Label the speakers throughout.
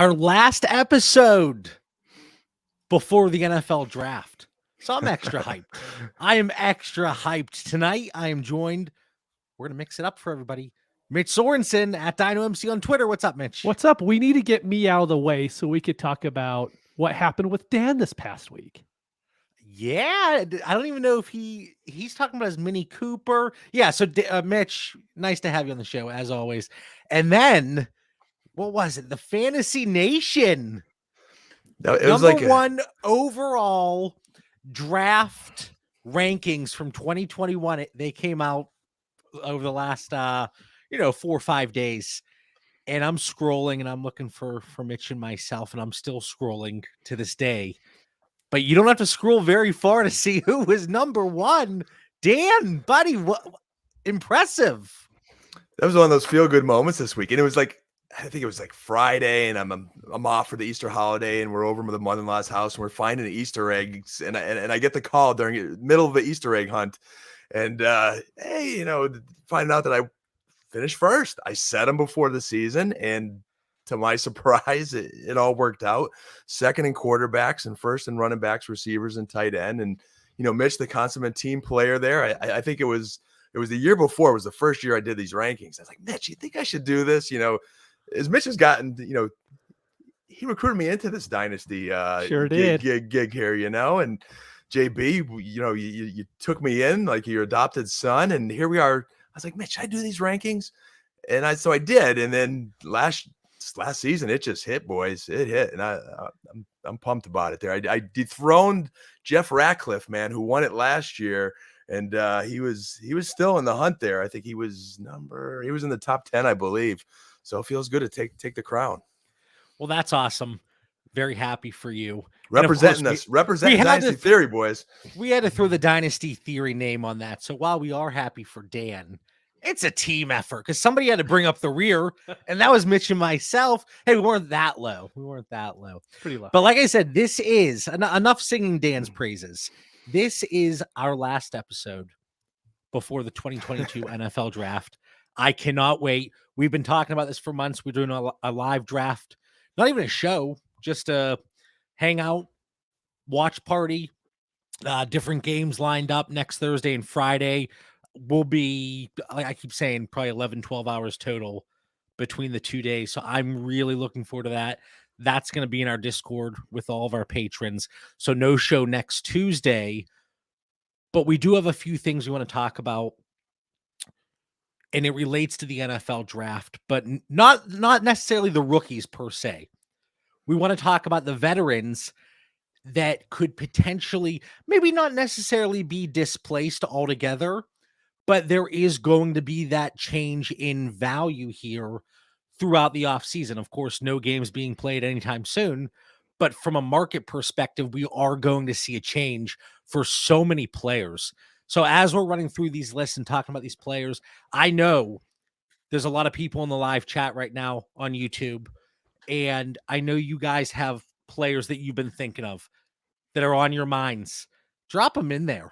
Speaker 1: Our last episode before the NFL draft. So I'm extra hyped. I am extra hyped. Tonight, I am joined. We're going to mix it up for everybody. Mitch Sorensen at DynoMC on Twitter. What's up, Mitch?
Speaker 2: What's up? We need to get me out of the way so we could talk about what happened with Dan this past week.
Speaker 1: Yeah, I don't even know if he's talking about his Mini Cooper. Yeah, so Mitch, nice to have you on the show as always. And then, what was it? The Fantasy Nation.
Speaker 3: No, it
Speaker 1: Number
Speaker 3: was like
Speaker 1: one overall draft rankings from 2021. They came out over the last 4 or 5 days. And I'm scrolling and I'm looking for Mitch and myself, and I'm still scrolling to this day. But you don't have to scroll very far to see who was number one. Dan, buddy, what impressive.
Speaker 3: That was one of those feel-good moments this week. And it was like, I think it was like Friday, and I'm off for the Easter holiday, and we're over at the mother-in-law's house, and we're finding Easter eggs, and I get the call during the middle of the Easter egg hunt, and hey, finding out that I finished first. I set them before the season, and to my surprise, it all worked out. Second in quarterbacks, and first in running backs, receivers, and tight end. And Mitch, the consummate team player there. I think it was the year before. It was the first year I did these rankings. I was like, Mitch, you think I should do this? As Mitch has gotten, he recruited me into this dynasty
Speaker 2: Sure did.
Speaker 3: gig here, and JB, you took me in like your adopted son, and here we are. I was like, Mitch, should I do these rankings? And I did. And then last season, it just hit, boys. It hit, and I'm pumped about it. There, I dethroned Jeff Ratcliffe, man, who won it last year, and he was still in the hunt there. I think he was in the top 10, I believe. So it feels good to take the crown.
Speaker 1: Well, that's awesome. Very happy for you.
Speaker 3: Representing Dynasty Theory, boys.
Speaker 1: We had to throw the Dynasty Theory name on that. So while we are happy for Dan, it's a team effort because somebody had to bring up the rear, and that was Mitch and myself. Hey, we weren't that low.
Speaker 2: Pretty low.
Speaker 1: But like I said, this is enough singing Dan's praises. This is our last episode before the 2022 NFL draft. I cannot wait. We've been talking about this for months. We're doing a live draft, not even a show, just a hangout, watch party, different games lined up next Thursday and Friday. Will be, I keep saying, probably 11, 12 hours total between the 2 days. So I'm really looking forward to that. That's going to be in our Discord with all of our patrons. So no show next Tuesday, but we do have a few things we want to talk about. And it relates to the NFL draft, but not necessarily the rookies per se. We want to talk about the veterans that could potentially, maybe not necessarily be displaced altogether, but there is going to be that change in value here throughout the offseason. Of course, no games being played anytime soon, but from a market perspective, we are going to see a change for so many players. So as we're running through these lists and talking about these players, I know there's a lot of people in the live chat right now on YouTube, and I know you guys have players that you've been thinking of that are on your minds. Drop them in there.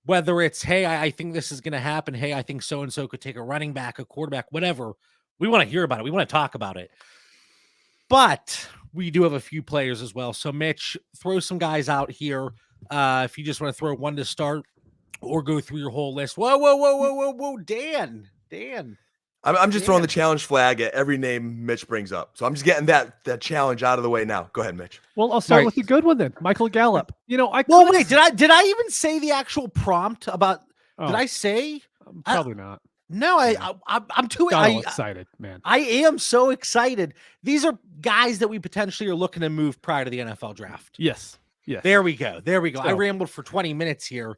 Speaker 1: Whether it's, hey, I think this is going to happen. Hey, I think so-and-so could take a running back, a quarterback, whatever. We want to hear about it. We want to talk about it. But we do have a few players as well. So, Mitch, throw some guys out here. If you just want to throw one to start, or go through your whole list. Whoa, Dan.
Speaker 3: I'm just throwing the challenge flag at every name Mitch brings up. So I'm just getting that challenge out of the way now. Go ahead, Mitch.
Speaker 2: Well, I'll start with the good one then. Michael Gallup. Did
Speaker 1: I even say the actual prompt about? Did I say?
Speaker 2: Probably not.
Speaker 1: No, I'm too
Speaker 2: excited, man. I
Speaker 1: am so excited. These are guys that we potentially are looking to move prior to the NFL draft.
Speaker 2: Yes.
Speaker 1: There we go.
Speaker 2: So,
Speaker 1: I rambled for 20 minutes here.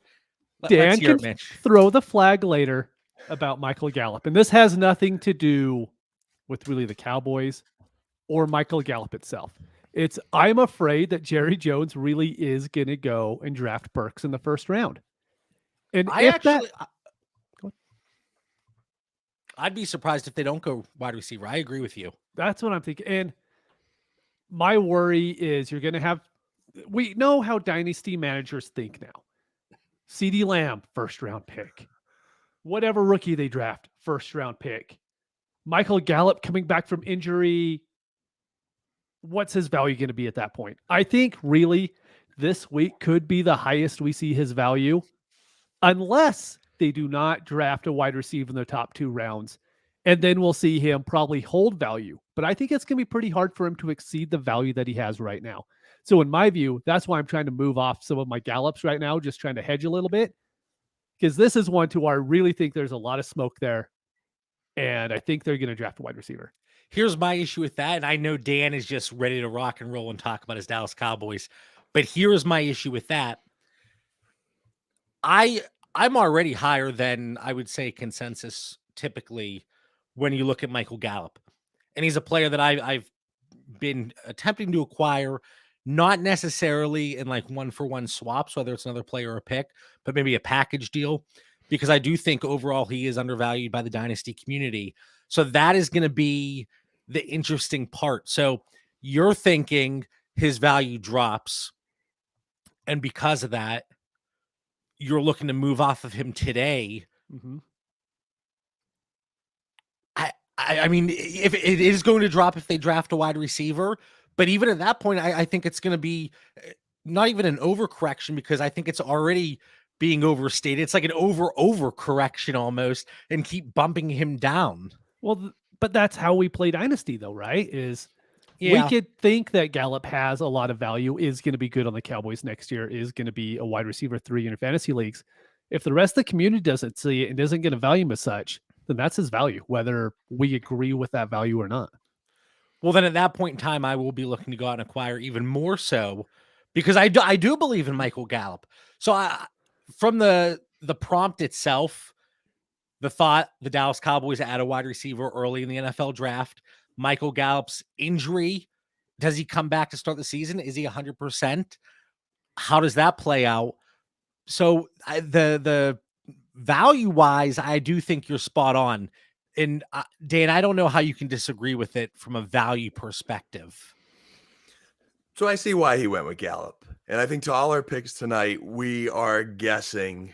Speaker 2: Dan can throw the flag later about Michael Gallup. And this has nothing to do with really the Cowboys or Michael Gallup itself. I'm afraid that Jerry Jones really is going to go and draft Burks in the first round. And
Speaker 1: I'd be surprised if they don't go wide receiver. I agree with you.
Speaker 2: That's what I'm thinking. And my worry is we know how dynasty managers think now. CeeDee Lamb, first round pick. Whatever rookie they draft, first round pick. Michael Gallup coming back from injury, what's his value going to be at that point? I think really this week could be the highest we see his value, unless they do not draft a wide receiver in the top 2 rounds. And then we'll see him probably hold value. But I think it's going to be pretty hard for him to exceed the value that he has right now. So in my view, that's why I'm trying to move off some of my Gallups right now, just trying to hedge a little bit. Because this is one to where I really think there's a lot of smoke there. And I think they're going to draft a wide receiver.
Speaker 1: Here's my issue with that. And I know Dan is just ready to rock and roll and talk about his Dallas Cowboys. But here's my issue with that. I'm already higher than I would say consensus typically when you look at Michael Gallup. And he's a player that I've been attempting to acquire, not necessarily in like 1-for-1 swaps, whether it's another player or a pick, but maybe a package deal, because I do think overall he is undervalued by the Dynasty community. So that is going to be the interesting part. So you're thinking his value drops, and because of that, you're looking to move off of him today.
Speaker 2: Mm-hmm.
Speaker 1: I mean, if it is going to drop if they draft a wide receiver, but even at that point, I think it's going to be not even an overcorrection, because I think it's already being overstated. It's like an overcorrection almost, and keep bumping him down.
Speaker 2: Well, but that's how we play Dynasty, though, right? We could think that Gallup has a lot of value, is going to be good on the Cowboys next year, is going to be a wide receiver 3 in your fantasy leagues. If the rest of the community doesn't see it and doesn't get a value him as such, then that's his value, whether we agree with that value or not.
Speaker 1: Well, then at that point in time, I will be looking to go out and acquire even more so, because I do believe in Michael Gallup. So from the prompt itself, the thought the Dallas Cowboys add a wide receiver early in the NFL draft, Michael Gallup's injury, does he come back to start the season? Is he 100%? How does that play out? So the value-wise, I do think you're spot on. And Dan, I don't know how you can disagree with it from a value perspective.
Speaker 3: So I see why he went with Gallup. And I think to all our picks tonight, we are guessing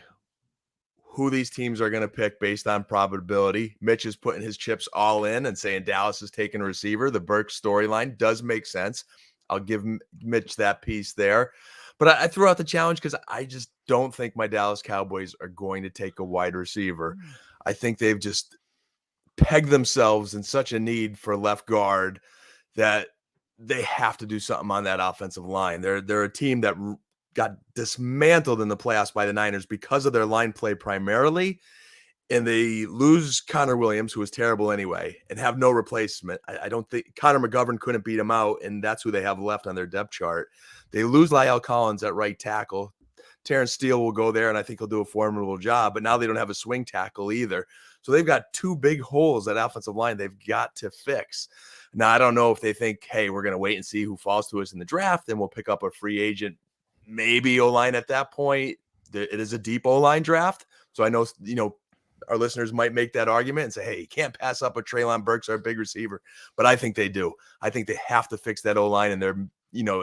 Speaker 3: who these teams are going to pick based on probability. Mitch is putting his chips all in and saying Dallas is taking a receiver. The Burke storyline does make sense. I'll give Mitch that piece there. But I threw out the challenge because I just don't think my Dallas Cowboys are going to take a wide receiver. I think they've just pegged themselves in such a need for left guard that they have to do something on that offensive line. They're a team that got dismantled in the playoffs by the Niners because of their line play primarily. And they lose Connor Williams, who was terrible anyway, and have no replacement. I don't think Connor McGovern couldn't beat him out, and that's who they have left on their depth chart. They lose La'el Collins at right tackle. Terrence Steele will go there, and I think he'll do a formidable job. But now they don't have a swing tackle either. So they've got 2 big holes at offensive line they've got to fix. Now, I don't know if they think, hey, we're going to wait and see who falls to us in the draft, and we'll pick up a free agent, maybe O-line at that point. It is a deep O-line draft. So I know, our listeners might make that argument and say, hey, you can't pass up a Treylon Burks, our big receiver. But I think they do. I think they have to fix that O-line and their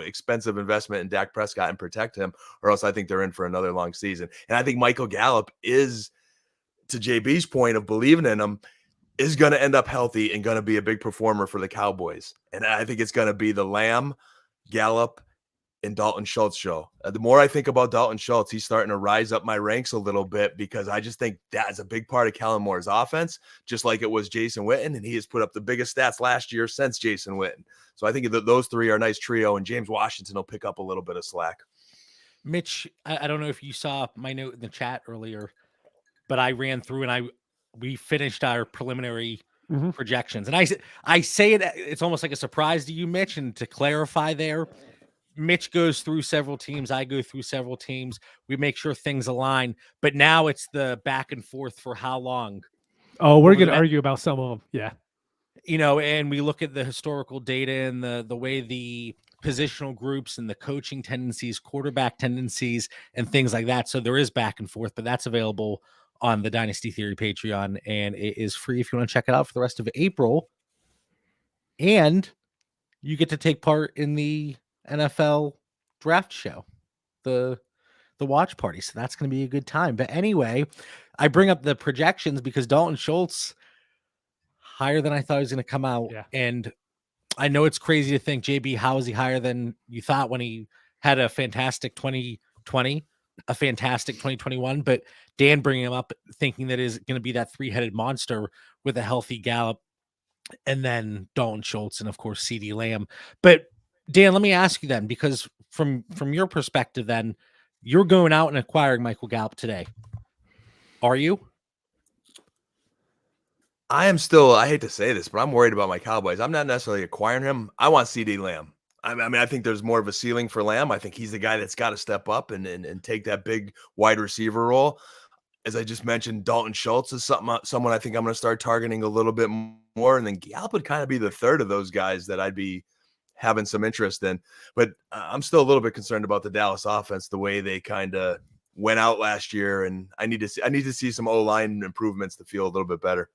Speaker 3: expensive investment in Dak Prescott and protect him, or else I think they're in for another long season. And I think Michael Gallup is, to JB's point of believing in him, is going to end up healthy and going to be a big performer for the Cowboys. And I think it's going to be the Lamb, Gallup, and Dalton Schultz show. The more I think about Dalton Schultz, he's starting to rise up my ranks a little bit, because I just think that's a big part of Kellen Moore's offense, just like it was Jason Witten, and he has put up the biggest stats last year since Jason Witten. So I think that those 3 are a nice trio, and James Washington will pick up a little bit of slack.
Speaker 1: Mitch, I don't know if you saw my note in the chat earlier, but I ran through and we finished our preliminary projections. And I say it's almost like a surprise to you, Mitch. And to clarify there, Mitch goes through several teams. I go through several teams. We make sure things align. But now it's the back and forth for how long.
Speaker 2: Oh, we're going to argue about some of them. Yeah.
Speaker 1: And we look at the historical data and the way the positional groups and the coaching tendencies, quarterback tendencies, and things like that. So there is back and forth, but that's available on the Dynasty Theory Patreon, and it is free if you want to check it out for the rest of April. And you get to take part in the NFL draft show, the watch party. So that's going to be a good time. But anyway, I bring up the projections because Dalton Schultz higher than I thought he was going to come out.
Speaker 2: Yeah.
Speaker 1: And I know it's crazy to think, JB, how is he higher than you thought when he had a fantastic 2020, a fantastic 2021? But Dan bringing him up thinking that is going to be that three-headed monster with a healthy Gallup, and then Dalton Schultz, and of course CeeDee Lamb. But Dan, let me ask you then, because from your perspective, then you're going out and acquiring Michael Gallup today. Are you?
Speaker 3: I am still, I hate to say this, but I'm worried about my Cowboys. I'm not necessarily acquiring him. I want CeeDee Lamb. I mean, I think there's more of a ceiling for Lamb. I think he's the guy that's got to step up and take that big wide receiver role. As I just mentioned, Dalton Schultz is someone I think I'm going to start targeting a little bit more. And then Gallup would kind of be the third of those guys that I'd be having some interest in. But I'm still a little bit concerned about the Dallas offense, the way they kind of went out last year. And I need to see some O-line improvements to feel a little bit better.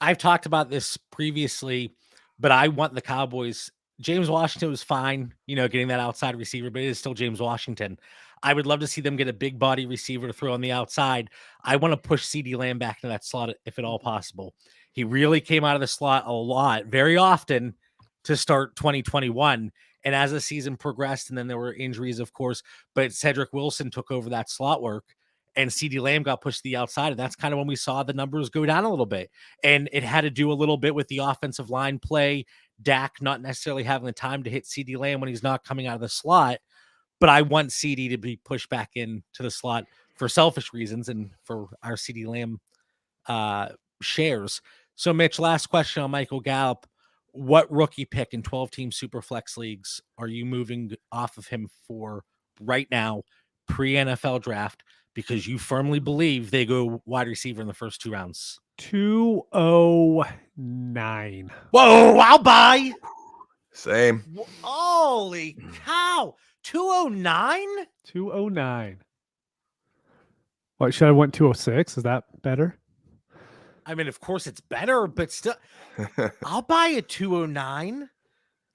Speaker 1: I've talked about this previously, but I want the Cowboys. James Washington was fine, getting that outside receiver, but it is still James Washington. I would love to see them get a big body receiver to throw on the outside. I want to push CeeDee Lamb back into that slot if at all possible. He really came out of the slot a lot, very often to start 2021. And as the season progressed, and then there were injuries, of course, but Cedric Wilson took over that slot work, and CeeDee Lamb got pushed to the outside. And that's kind of when we saw the numbers go down a little bit. And it had to do a little bit with the offensive line play, Dak not necessarily having the time to hit CeeDee Lamb when he's not coming out of the slot. But I want CeeDee to be pushed back into the slot for selfish reasons and for our CeeDee Lamb shares. So, Mitch, last question on Michael Gallup. What rookie pick in 12-team Superflex leagues are you moving off of him for right now, pre-NFL draft, because you firmly believe they go wide receiver in the first 2 rounds?
Speaker 2: 209.
Speaker 1: Whoa, I'll buy.
Speaker 3: Same.
Speaker 1: Holy cow. 209?
Speaker 2: 209. What, should I went 206? Is that better?
Speaker 1: I mean, of course it's better, but still, I'll buy a 209.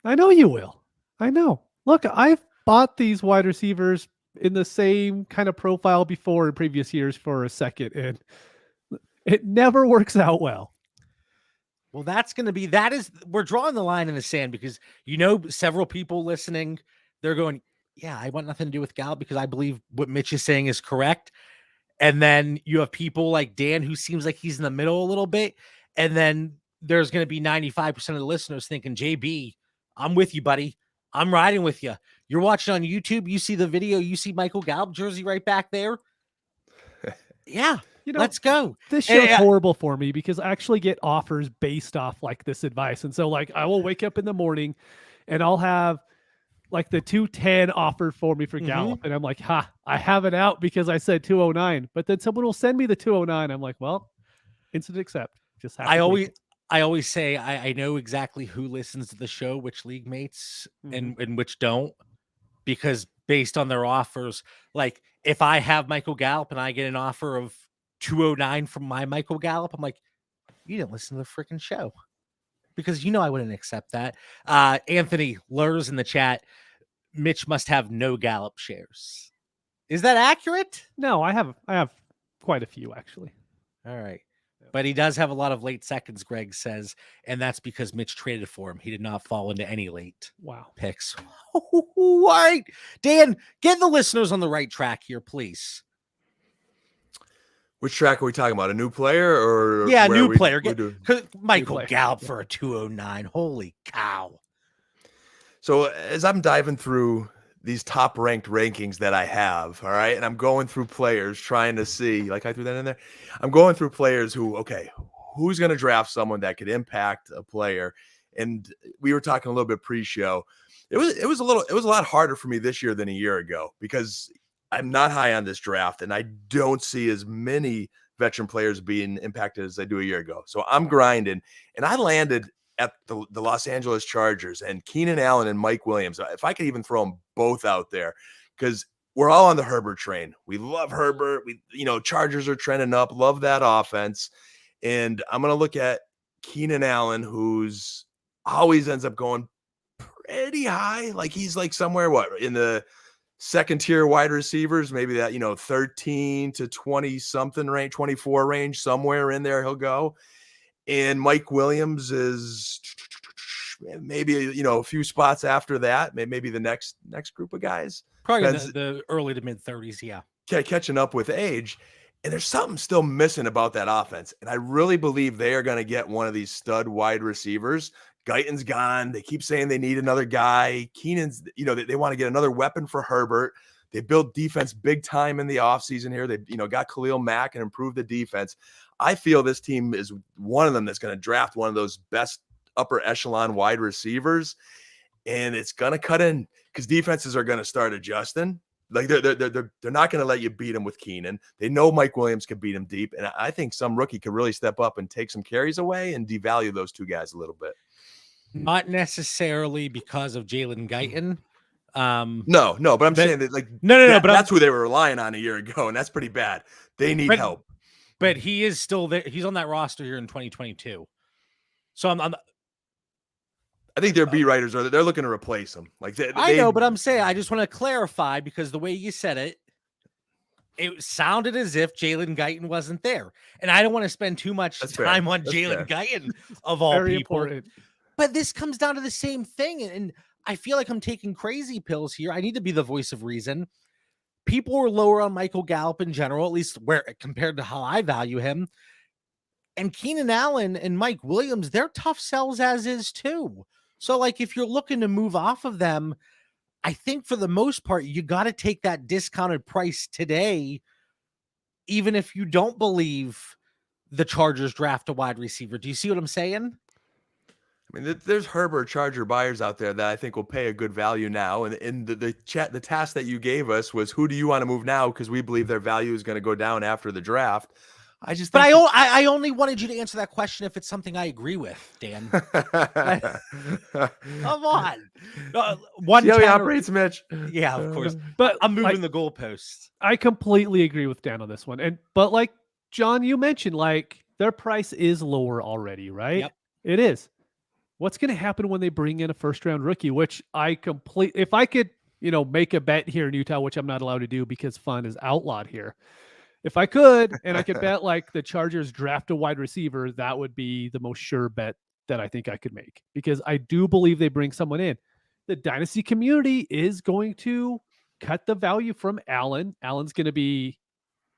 Speaker 2: I know you will. I know. Look, I've bought these wide receivers in the same kind of profile before in previous years for a second, and it never works out well.
Speaker 1: Well, we're drawing the line in the sand because, several people listening, they're going, yeah, I want nothing to do with Gallup because I believe what Mitch is saying is correct. And then you have people like Dan, who seems like he's in the middle a little bit. And then there's going to be 95% of the listeners thinking, JB, I'm with you, buddy. I'm riding with you. You're watching on YouTube. You see the video. You see Michael Gallup jersey right back there. Yeah, let's go.
Speaker 2: This show's horrible for me because I actually get offers based off like this advice. And so like I will wake up in the morning and I'll have like the 210 offered for me for Gallup. And I'm like, I have it out because I said 209. But then someone will send me the 209. I'm like, well, instant accept. Just have to
Speaker 1: I always say I know exactly who listens to the show, which league mates and which don't, because based on their offers, like if I have Michael Gallup and I get an offer of 209 from my Michael Gallup, I'm like, you didn't listen to the freaking show, because I wouldn't accept that. Anthony Lurs in the chat, Mitch must have no Gallup shares. Is that accurate?
Speaker 2: No, I have quite a few actually.
Speaker 1: All right. But he does have a lot of late seconds, Greg says, and that's because Mitch traded for him. He did not fall into any late picks. All right. Dan, get the listeners on the right track here, please.
Speaker 3: Which track are we talking about? A new player or
Speaker 1: new player? Michael Gallup for a 209. Holy cow.
Speaker 3: So as I'm diving through these top ranked rankings that I have, all right, and I'm going through players trying to see, like I threw that in there. I'm going through players who's going to draft someone that could impact a player. And we were talking a little bit pre-show. It was a lot harder for me this year than a year ago because I'm not high on this draft, and I don't see as many veteran players being impacted as I do a year ago. So I'm grinding, and I landed at the Los Angeles Chargers and Keenan Allen and Mike Williams. If I could even throw them both out there, because we're all on the Herbert train. We love Herbert. Chargers are trending up. Love that offense. And I'm going to look at Keenan Allen, who's always ends up going pretty high. Like he's like somewhere in the second tier wide receivers, maybe that, 13 to 20 something range, 24 range, somewhere in there he'll go. And Mike Williams is maybe, you know, a few spots after that, maybe the next group of guys.
Speaker 1: Probably in the early to mid 30s. Yeah.
Speaker 3: Catching up with age. And there's something still missing about that offense. And I really believe they are going to get one of these stud wide receivers. Guyton's gone. They keep saying they need another guy. Keenan's, you know, they want to get another weapon for Herbert. They built defense big time in the offseason here. They, you know, got Khalil Mack and improved the defense. I feel this team is one of them that's going to draft one of those best upper echelon wide receivers. And it's going to cut in because defenses are going to start adjusting. Like they're not going to let you beat him with Keenan. They know Mike Williams can beat him deep. And I think some rookie could really step up and take some carries away and devalue those two guys a little bit.
Speaker 1: Not necessarily because of Jalen Guyton.
Speaker 3: No, but I'm saying that like
Speaker 1: no, but
Speaker 3: that's who they were relying on a year ago, and that's pretty bad. They need help.
Speaker 1: But he is still there. He's on that roster here in 2022. So
Speaker 3: I think their beat writers they're looking to replace him. Like
Speaker 1: I know, but I'm saying I just want to clarify because the way you said it sounded as if Jalen Guyton wasn't there, and I don't want to spend too much time on Jalen Guyton of all
Speaker 2: Very
Speaker 1: people.
Speaker 2: Important.
Speaker 1: But this comes down to the same thing, and I feel like I'm taking crazy pills here. I need to be the voice of reason. People were lower on Michael Gallup in general, at least where compared to how I value him. And Keenan Allen and Mike Williams, they're tough sells as is too. So, like, if you're looking to move off of them, I think for the most part, you got to take that discounted price today, even if you don't believe the Chargers draft a wide receiver. Do you see what I'm saying?
Speaker 3: I mean, there's Herbert Charger buyers out there that I think will pay a good value now. And in the task that you gave us was, who do you want to move now? Because we believe their value is going to go down after the draft.
Speaker 1: I only wanted you to answer that question if it's something I agree with, Dan. Come on.
Speaker 3: See how he operates, Mitch.
Speaker 1: Yeah, of course.
Speaker 2: But
Speaker 1: I'm moving the goalposts.
Speaker 2: I completely agree with Dan on this one. But like John, you mentioned, like their price is lower already, right?
Speaker 1: Yep.
Speaker 2: It is. What's going to happen when they bring in a first-round rookie? Which if I could, you know, make a bet here in Utah, which I'm not allowed to do because fun is outlawed here. If I could, and I could bet like the Chargers draft a wide receiver, that would be the most sure bet that I think I could make, because I do believe they bring someone in. The dynasty community is going to cut the value from Allen. Allen's going to be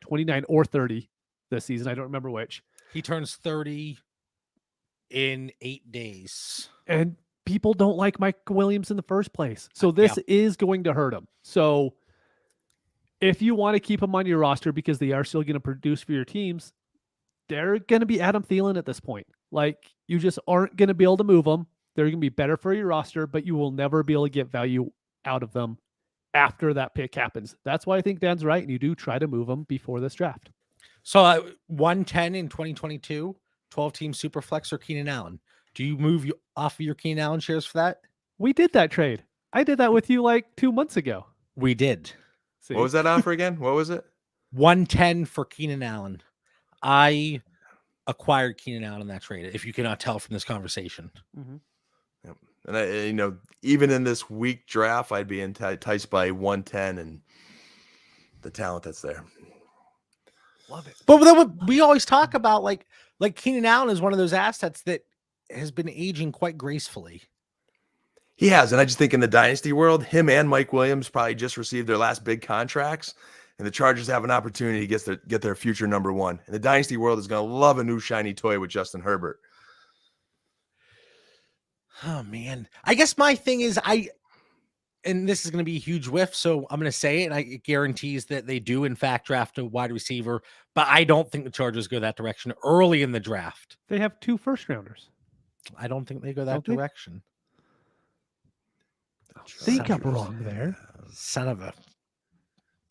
Speaker 2: 29 or 30 this season. I don't remember which.
Speaker 1: He turns 30 in 8 days.
Speaker 2: And people don't like Mike Williams in the first place. So this is going to hurt him. So if you want to keep them on your roster because they are still going to produce for your teams, they're going to be Adam Thielen at this point. Like, you just aren't going to be able to move them. They're going to be better for your roster, but you will never be able to get value out of them after that pick happens. That's why I think Dan's right, and you do try to move them before this draft.
Speaker 1: So 110 in 2022, 12-team Superflex or Keenan Allen. Do you move off of your Keenan Allen shares for that?
Speaker 2: We did that trade. I did that with you like 2 months ago.
Speaker 1: We did.
Speaker 2: See?
Speaker 3: What was that offer again? What was it?
Speaker 1: 110 for Keenan Allen. I acquired Keenan Allen in that trade, if you cannot tell from this conversation.
Speaker 2: Mm-hmm.
Speaker 3: Yep. And I, you know, even in this weak draft, I'd be enticed by 110 and the talent that's there.
Speaker 2: Love it.
Speaker 1: But then we always talk about like Keenan Allen is one of those assets that has been aging quite gracefully.
Speaker 3: He has, and I just think in the dynasty world, him and Mike Williams probably just received their last big contracts, and the Chargers have an opportunity to get their future number one. And the dynasty world is going to love a new shiny toy with Justin Herbert.
Speaker 1: Oh man, I guess my thing is and this is going to be a huge whiff, so I'm going to say it, and it guarantees that they do in fact draft a wide receiver, but I don't think the Chargers go that direction early in the draft.
Speaker 2: They have 2 first-rounders.
Speaker 1: I don't think they go that direction.
Speaker 2: I think I'm wrong there.
Speaker 1: Son of a...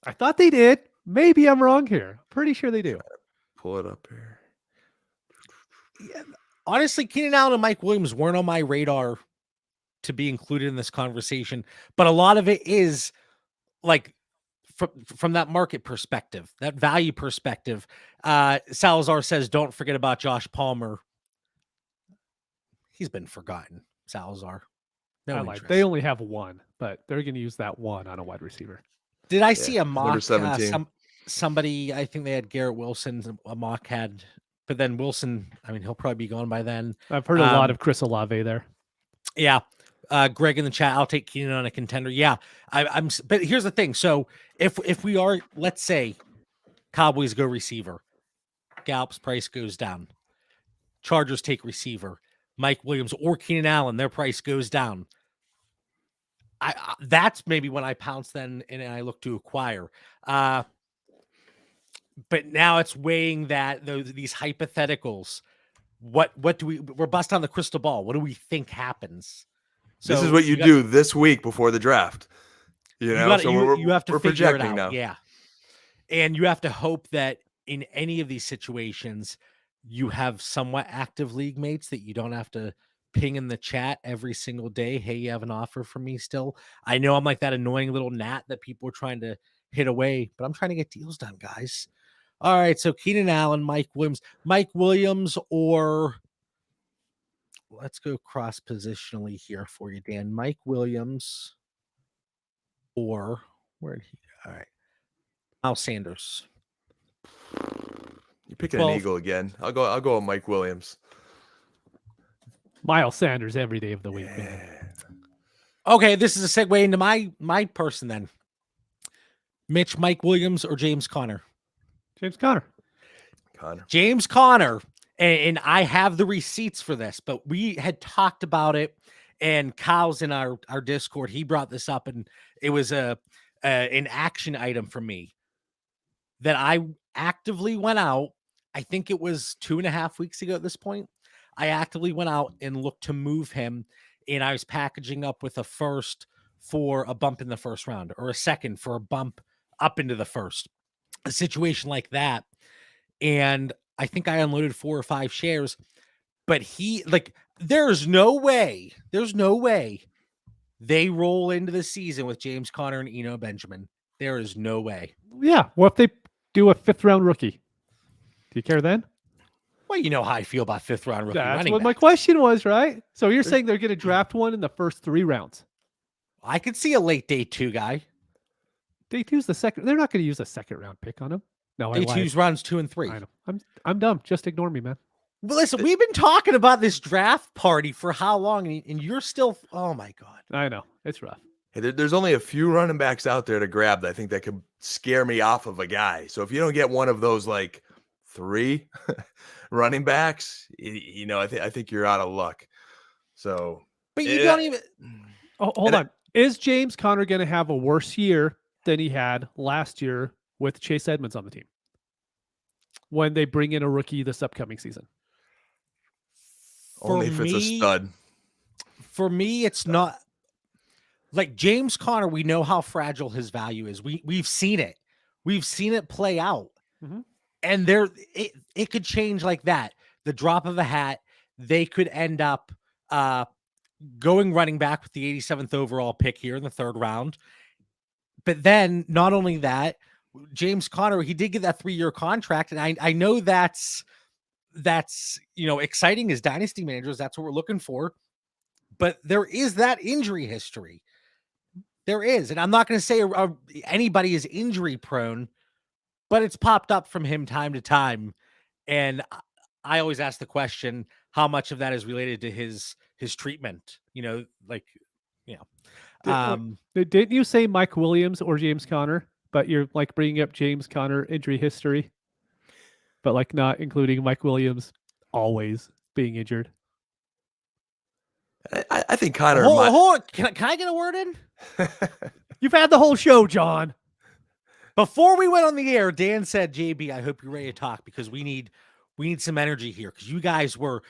Speaker 2: I thought they did. Maybe I'm wrong here. Pretty sure they do.
Speaker 3: Pull it up here.
Speaker 1: Yeah, honestly, Keenan Allen and Mike Williams weren't on my radar to be included in this conversation, but a lot of it is like from that market perspective, that value perspective. Salazar says, don't forget about Josh Palmer. He's been forgotten, Salazar. No interest.
Speaker 2: They only have 1, but they're going to use that 1 on a wide receiver.
Speaker 1: Did I see a mock?
Speaker 3: Number 17.
Speaker 1: Somebody, I think they had Garrett Wilson. A mock had, but then Wilson, I mean, he'll probably be gone by then.
Speaker 2: I've heard a lot of Chris Olave there.
Speaker 1: Yeah. Greg in the chat, I'll take Keenan on a contender. Yeah. But here's the thing. So if we are, let's say Cowboys go receiver, Gallup's price goes down. Chargers take receiver, Mike Williams or Keenan Allen, their price goes down. That's maybe when I pounce then and I look to acquire. But now it's weighing these hypotheticals. What do we're busting on the crystal ball. What do we think happens? So
Speaker 3: this is what you do this week before the draft. You know,
Speaker 1: you have to figure it out.
Speaker 3: Now.
Speaker 1: Yeah. And you have to hope that in any of these situations, you have somewhat active league mates that you don't have to ping in the chat every single day. Hey, you have an offer for me still? I know I'm like that annoying little gnat that people are trying to hit away, but I'm trying to get deals done, guys. All right. So Keenan Allen, Mike Williams, or let's go cross positionally here for you, Dan. Mike Williams or where did he go? All right. Miles Sanders.
Speaker 3: You're picking an eagle again. I'll go with Mike Williams.
Speaker 2: Miles Sanders every day of the week. Man.
Speaker 1: Okay, this is a segue into my person then. Mitch, Mike Williams, or James Conner?
Speaker 2: James Conner.
Speaker 1: James Conner. And I have the receipts for this, but we had talked about it, and Kyle's in our Discord. He brought this up, and it was an action item for me that I actively went out. I think it was 2.5 weeks ago at this point. I actively went out and looked to move him, and I was packaging up with a first for a bump in the first round or a second for a bump up into the first, a situation like that. And I think I unloaded 4 or 5 shares, but there's no way they roll into the season with James Conner and Eno Benjamin. There is no way.
Speaker 2: Yeah. What if they do a 5th round rookie? Do you care then?
Speaker 1: Well, you know how I feel about 5th round rookie.
Speaker 2: That's what my question was, right? So you're saying they're going to draft one in the first 3 rounds?
Speaker 1: I could see a late day 2 guy.
Speaker 2: Day 2's the second. They're not going to use a 2nd round pick on him. No,
Speaker 1: day 2's rounds 2 and 3.
Speaker 2: I know. I'm dumb. Just ignore me, man.
Speaker 1: Well, listen, we've been talking about this draft party for how long, and you're still. Oh my god!
Speaker 2: I know it's rough.
Speaker 3: Hey, there's only a few running backs out there to grab that I think that could scare me off of a guy. So if you don't get one of those like 3 running backs, you know, I think you're out of luck. So,
Speaker 1: but you don't even.
Speaker 2: Oh, hold on. Is James Conner going to have a worse year than he had last year with Chase Edmonds on the team when they bring in a rookie this upcoming season?
Speaker 3: Only if it's a stud.
Speaker 1: For me, it's not like James Conner. We know how fragile his value is. We've seen it. We've seen it play out.
Speaker 2: Mm-hmm.
Speaker 1: And it could change like that. The drop of a hat, they could end up going running back with the 87th overall pick here in the 3rd round. But then not only that, James Conner, he did get that 3-year contract. And I know that's exciting as dynasty managers. That's what we're looking for. But there is that injury history. There is. And I'm not going to say anybody is injury prone, but it's popped up from him time to time. And I always ask the question, how much of that is related to his treatment?
Speaker 2: Didn't you say Mike Williams or James Conner? But you're like bringing up James Conner injury history, but like not including Mike Williams always being injured.
Speaker 3: I think Conner.
Speaker 1: Hold on. Can I get a word in?
Speaker 2: You've had the whole show, John.
Speaker 1: Before we went on the air, Dan said, "JB, I hope you're ready to talk because we need some energy here because you guys were,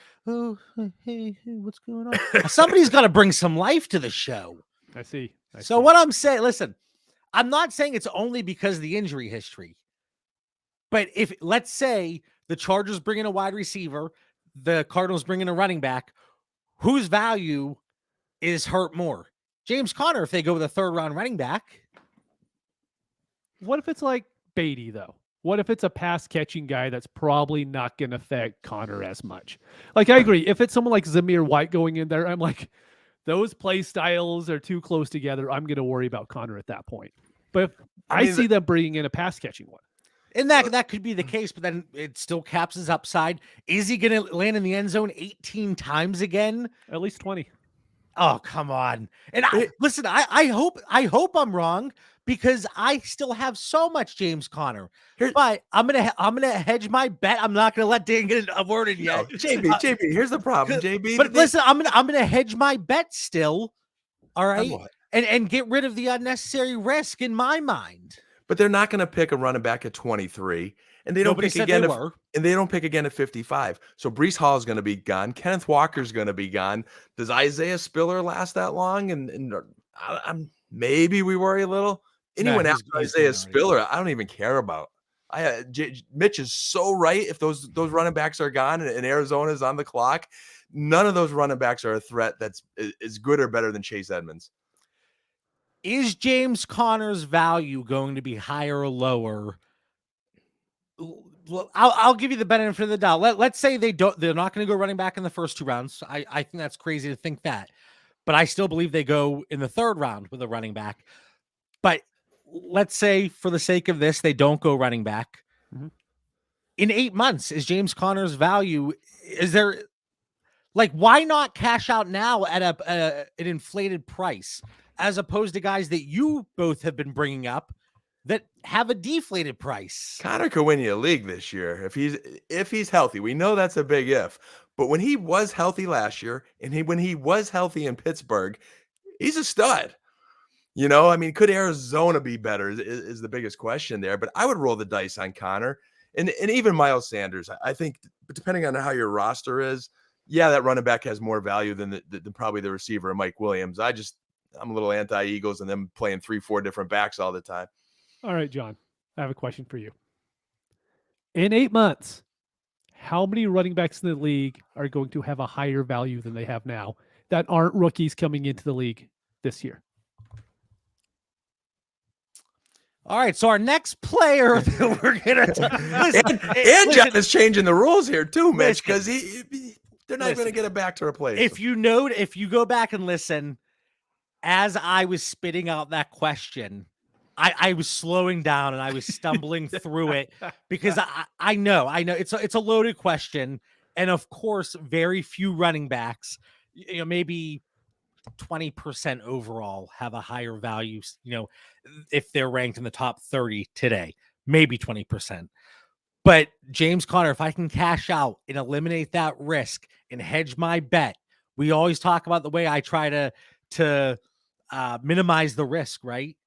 Speaker 1: hey, what's going on? Somebody's got to bring some life to the show."
Speaker 2: I see.
Speaker 1: What I'm saying, listen, I'm not saying it's only because of the injury history, but if let's say the Chargers bring in a wide receiver, the Cardinals bring in a running back, whose value is hurt more? James Conner, if they go with a 3rd round running back.
Speaker 2: What if it's like Beatty, though? What if it's a pass catching guy that's probably not going to affect Conner as much? Like, I agree. If it's someone like Zamir White going in there, I'm like, those play styles are too close together. I'm going to worry about Conner at that point. But if I see them bringing in a pass catching one.
Speaker 1: And that could be the case, but then it still caps his upside. Is he going to land in the end zone 18 times again?
Speaker 2: At least 20.
Speaker 1: Oh, come on. And listen, I hope I'm wrong because I still have so much James Conner. But I'm gonna hedge my bet. I'm not gonna let Dan get a word in yet.
Speaker 3: No, JB, here's the problem, JB.
Speaker 1: But listen, I'm gonna hedge my bet still. All right.
Speaker 3: What?
Speaker 1: And get rid of the unnecessary risk in my mind.
Speaker 3: But they're not going to pick a running back at 23, and they don't pick again. And they don't pick again at 55. So Breece Hall is going to be gone. Kenneth Walker is going to be gone. Does Isaiah Spiller last that long? And I'm maybe we worry a little. Anyone after Isaiah Spiller, I don't even care about. Mitch is so right. If those running backs are gone and Arizona is on the clock, none of those running backs are a threat that's is good or better than Chase Edmonds.
Speaker 1: Is James Conner's value going to be higher or lower? I'll give you the benefit of the doubt. Let's say they're not going to go running back in the first 2 rounds. I think that's crazy to think that, but I still believe they go in the 3rd round with a running back. But let's say for the sake of this, they don't go running back. Mm-hmm. In 8 months, is James Conner's value, is there why not cash out now at an inflated price as opposed to guys that you both have been bringing up that have a deflated price?
Speaker 3: Conner could win you a league this year if he's healthy. We know that's a big if, but when he was healthy last year and when he was healthy in Pittsburgh, he's a stud. I mean, could Arizona be better is the biggest question there, but I would roll the dice on Conner and even Miles Sanders. I think depending on how your roster is, yeah, that running back has more value than probably the receiver, Mike Williams. I'm a little anti-Eagles and them playing 3-4 different backs all the time.
Speaker 2: All right, John, I have a question for you. In 8 months, how many running backs in the league are going to have a higher value than they have now that aren't rookies coming into the league this year?
Speaker 1: All right, so our next player that we're gonna
Speaker 3: John is changing the rules here too, Mitch, because they're not going to get it back to replace.
Speaker 1: If you go back and listen, as I was spitting out that question, I was slowing down and I was stumbling through it because I know it's a loaded question, and of course, very few running backs, maybe 20% overall have a higher value, if they're ranked in the top 30 today, maybe 20%. But James Conner, if I can cash out and eliminate that risk and hedge my bet, we always talk about the way I try to minimize the risk, right?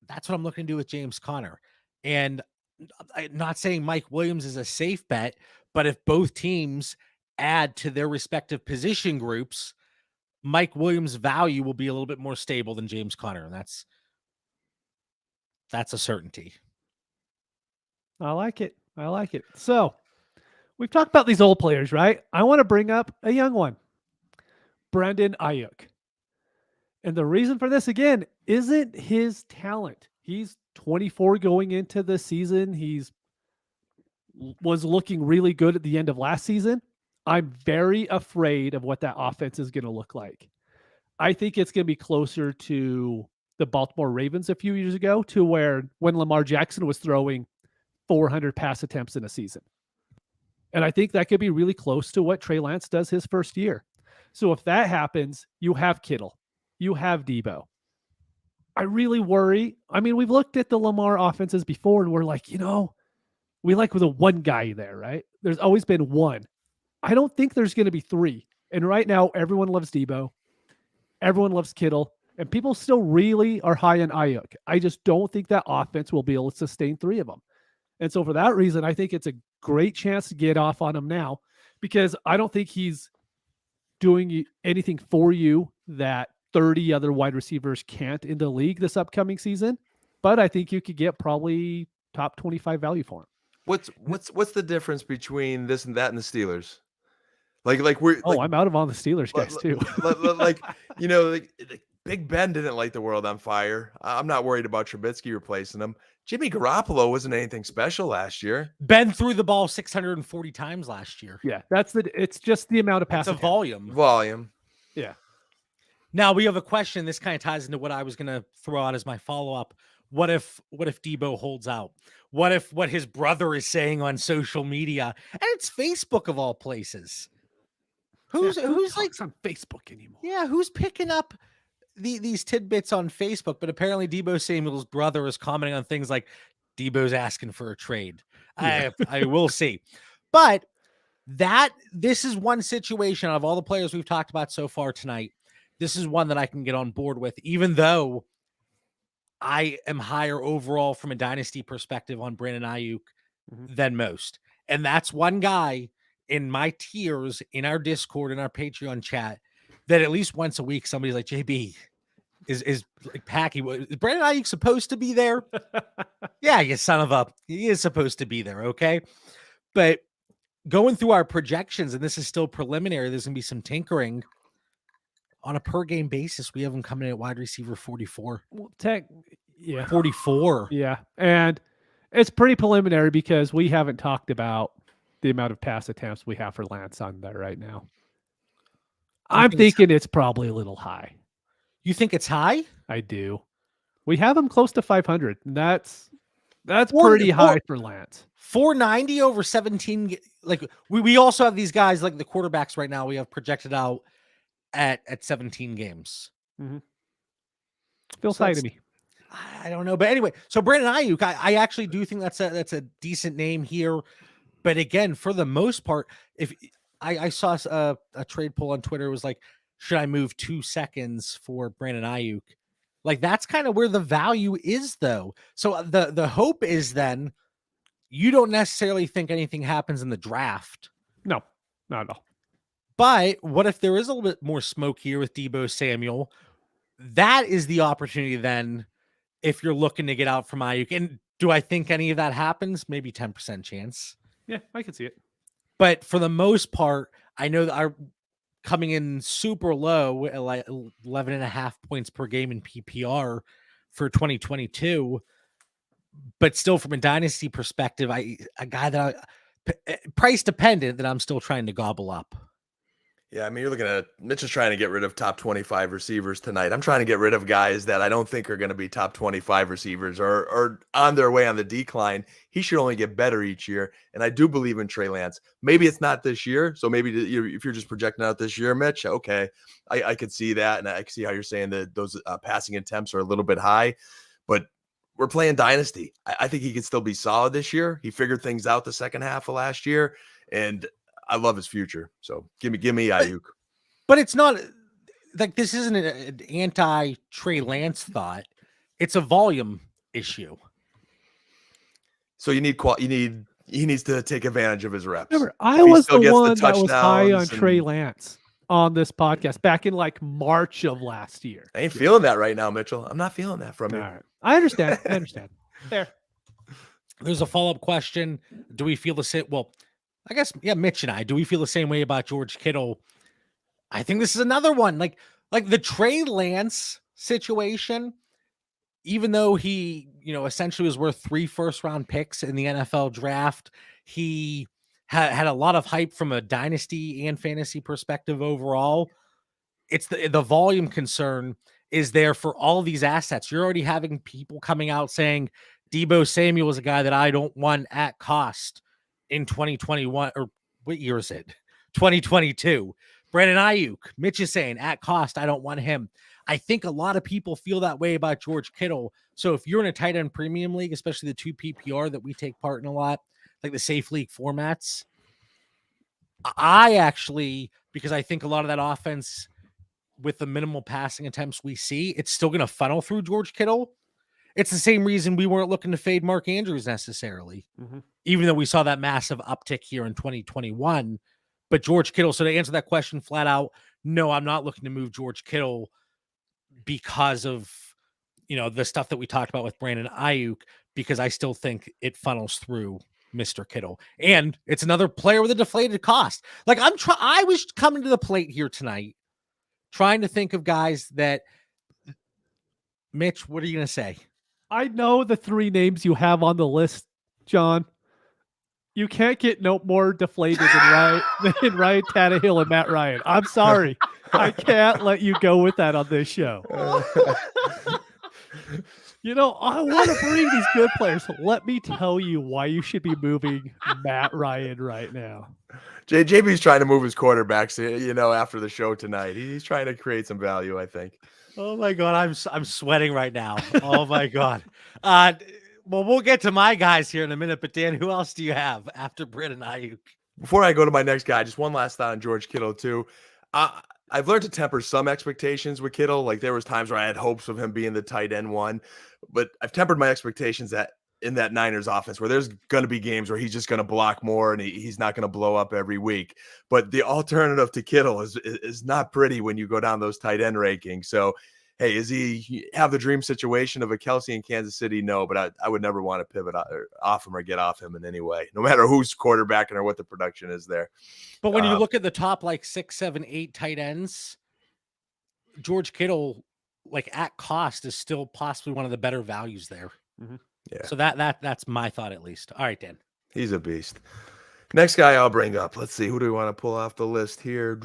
Speaker 1: That's what I'm looking to do with James Conner. And I'm not saying Mike Williams is a safe bet, but if both teams add to their respective position groups, Mike Williams' value will be a little bit more stable than James Conner. And that's a certainty.
Speaker 2: I like it. So we've talked about these old players, right? I want to bring up a young one, Brandon Ayuk. And the reason for this, again, isn't his talent. He's 24 going into the season. Was looking really good at the end of last season. I'm very afraid of what that offense is going to look like. I think it's going to be closer to the Baltimore Ravens a few years ago, to where when Lamar Jackson was throwing 400 pass attempts in a season. And I think that could be really close to what Trey Lance does his first year. So if that happens, you have Kittle, you have Debo. I really worry. I mean, we've looked at the Lamar offenses before and we're like, we like with a one guy there, right? There's always been one. I don't think there's going to be 3. And right now, everyone loves Debo. Everyone loves Kittle. And people still really are high on Ayuk. I just don't think that offense will be able to sustain 3 of them. And so for that reason, I think it's a great chance to get off on him now, because I don't think he's doing anything for you that 30 other wide receivers can't in the league this upcoming season. But I think you could get probably top 25 value for him.
Speaker 3: What's the difference between this and that and the Steelers? I'm
Speaker 2: out of on the Steelers guys too.
Speaker 3: Big Ben didn't light the world on fire. I'm not worried about Trubisky replacing him. Jimmy Garoppolo wasn't anything special last year.
Speaker 1: Ben threw the ball 640 times last year.
Speaker 2: Yeah, it's just the amount of passing.
Speaker 1: It's a volume.
Speaker 2: Yeah.
Speaker 1: Now we have a question. This kind of ties into what I was going to throw out as my follow-up. What if Debo holds out? What if what his brother is saying on social media, and it's Facebook of all places,
Speaker 2: Who
Speaker 1: who's like
Speaker 2: talks on Facebook anymore?
Speaker 1: Yeah, who's picking up these tidbits on Facebook? But apparently Debo Samuel's brother is commenting on things like Debo's asking for a trade.
Speaker 2: Yeah.
Speaker 1: I will see. But this is one situation out of all the players we've talked about so far tonight. This is one that I can get on board with, even though I am higher overall from a dynasty perspective on Brandon Ayuk than most. And that's one guy in my tiers, in our Discord, in our Patreon chat, that at least once a week, somebody's like, JB, is like Packy, is Brandon Ayuk supposed to be there? Yeah, you son of a, he is supposed to be there, okay? But going through our projections, and this is still preliminary, there's going to be some tinkering. On a per game basis, we have him coming in at wide receiver 44.
Speaker 2: Well,
Speaker 1: 44.
Speaker 2: Yeah. And it's pretty preliminary because we haven't talked about the amount of pass attempts we have for Lance on there right now. I'm thinking it's probably a little high.
Speaker 1: You think it's high?
Speaker 2: I do. We have him close to 500. And that's pretty high for Lance.
Speaker 1: 490 over 17. Like we also have these guys like the quarterbacks right now. We have projected out at 17 games.
Speaker 2: Feels high to me.
Speaker 1: I don't know, but anyway, so Brandon Ayuk, I actually do think that's a decent name here. But again, for the most part, if I saw a trade poll on Twitter, it was like, should I move 2 seconds for Brandon Ayuk? Like that's kind of where the value is, though. So the hope is then you don't necessarily think anything happens in the draft.
Speaker 2: No, not at all.
Speaker 1: But what if there is a little bit more smoke here with Debo Samuel? That is the opportunity then if you're looking to get out from Ayuk. And do I think any of that happens? Maybe 10% chance.
Speaker 2: Yeah, I can see it.
Speaker 1: But for the most part, I know that our coming in super low at like 11.5 points per game in PPR for 2022. But still from a dynasty perspective, a guy that price dependent that I'm still trying to gobble up.
Speaker 3: Yeah, I mean, you're looking at Mitch is trying to get rid of top 25 receivers tonight. I'm trying to get rid of guys that I don't think are going to be top 25 receivers or on their way on the decline. He should only get better each year. And I do believe in Trey Lance. Maybe it's not this year. So maybe if you're just projecting out this year, Mitch, okay, I could see that. And I can see how you're saying that those passing attempts are a little bit high. But we're playing Dynasty. I think he could still be solid this year. He figured things out the second half of last year. And I love his future. So give me Ayuk.
Speaker 1: But it's not like this isn't an anti Trey Lance thought. It's a volume issue.
Speaker 3: So he needs to take advantage of his reps.
Speaker 2: Remember, I was the one that was high on Trey Lance on this podcast back in like March of last year.
Speaker 3: I ain't feeling that right now, Mitchell. I'm not feeling that from you.
Speaker 2: Right. I understand. There.
Speaker 1: There's a follow-up question. Do we feel the same? Well, I guess, yeah, Mitch and I, do we feel the same way about George Kittle? I think this is another one. Like the Trey Lance situation, even though he, essentially was worth 3 first-round picks in the NFL draft, he had a lot of hype from a dynasty and fantasy perspective overall. It's the volume concern is there for all these assets. You're already having people coming out saying Debo Samuel is a guy that I don't want at cost in 2021, or what year is it? 2022. Brandon Ayuk, Mitch is saying at cost, I don't want him. I think a lot of people feel that way about George Kittle. So if you're in a tight end premium league, especially the 2 PPR that we take part in a lot, like the safe league formats, I actually, because I think a lot of that offense with the minimal passing attempts we see, it's still going to funnel through George Kittle. It's the same reason we weren't looking to fade Mark Andrews necessarily, even though we saw that massive uptick here in 2021. But George Kittle, so to answer that question flat out, no, I'm not looking to move George Kittle because of, the stuff that we talked about with Brandon Ayuk, because I still think it funnels through Mr. Kittle. And it's another player with a deflated cost. Like I was coming to the plate here tonight, trying to think of guys that, Mitch, what are you going to say?
Speaker 2: I know the 3 names you have on the list, John. You can't get no more deflated than Ryan Tannehill and Matt Ryan. I'm sorry. I can't let you go with that on this show. I want to bring these good players. Let me tell you why you should be moving Matt Ryan right now.
Speaker 3: JB's trying to move his quarterbacks, after the show tonight. He's trying to create some value, I think.
Speaker 1: Oh my God, I'm sweating right now. Oh my God. Well, we'll get to my guys here in a minute, but Dan, who else do you have after Britt and Ayuk?
Speaker 3: Before I go to my next guy, just one last thought on George Kittle too. I've learned to temper some expectations with Kittle. Like there was times where I had hopes of him being the tight end one, but I've tempered my expectations that in that Niners offense where there's going to be games where he's just going to block more and he's not going to blow up every week. But the alternative to Kittle is not pretty when you go down those tight end rankings. So, hey, is he have the dream situation of a Kelsey in Kansas City? No, but I would never want to pivot off him or get off him in any way, no matter who's quarterbacking or what the production is there.
Speaker 1: But when you look at the top, 6, 7, 8 tight ends, George Kittle, at cost, is still possibly one of the better values there.
Speaker 2: Mm-hmm.
Speaker 3: Yeah.
Speaker 1: So that's my thought at least. All right, Dan.
Speaker 3: He's a beast. Next guy I'll bring up. Let's see. Who do we want to pull off the list here?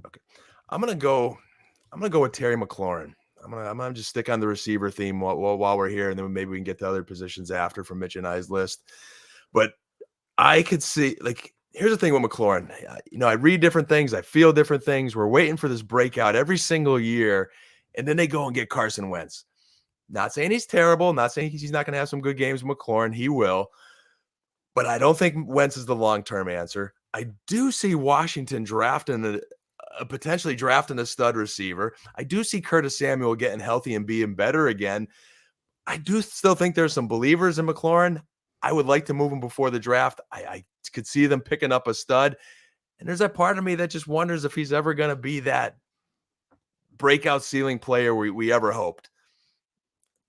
Speaker 3: Okay. I'm gonna go with Terry McLaurin. I'm gonna just stick on the receiver theme while we're here, and then maybe we can get to other positions after from Mitch and I's list. But I could see, here's the thing with McLaurin. I read different things, I feel different things. We're waiting for this breakout every single year, and then they go and get Carson Wentz. Not saying he's terrible, not saying he's not going to have some good games with McLaurin. He will. But I don't think Wentz is the long-term answer. I do see Washington potentially drafting a stud receiver. I do see Curtis Samuel getting healthy and being better again. I do still think there's some believers in McLaurin. I would like to move him before the draft. I could see them picking up a stud. And there's that part of me that just wonders if he's ever going to be that breakout ceiling player we ever hoped.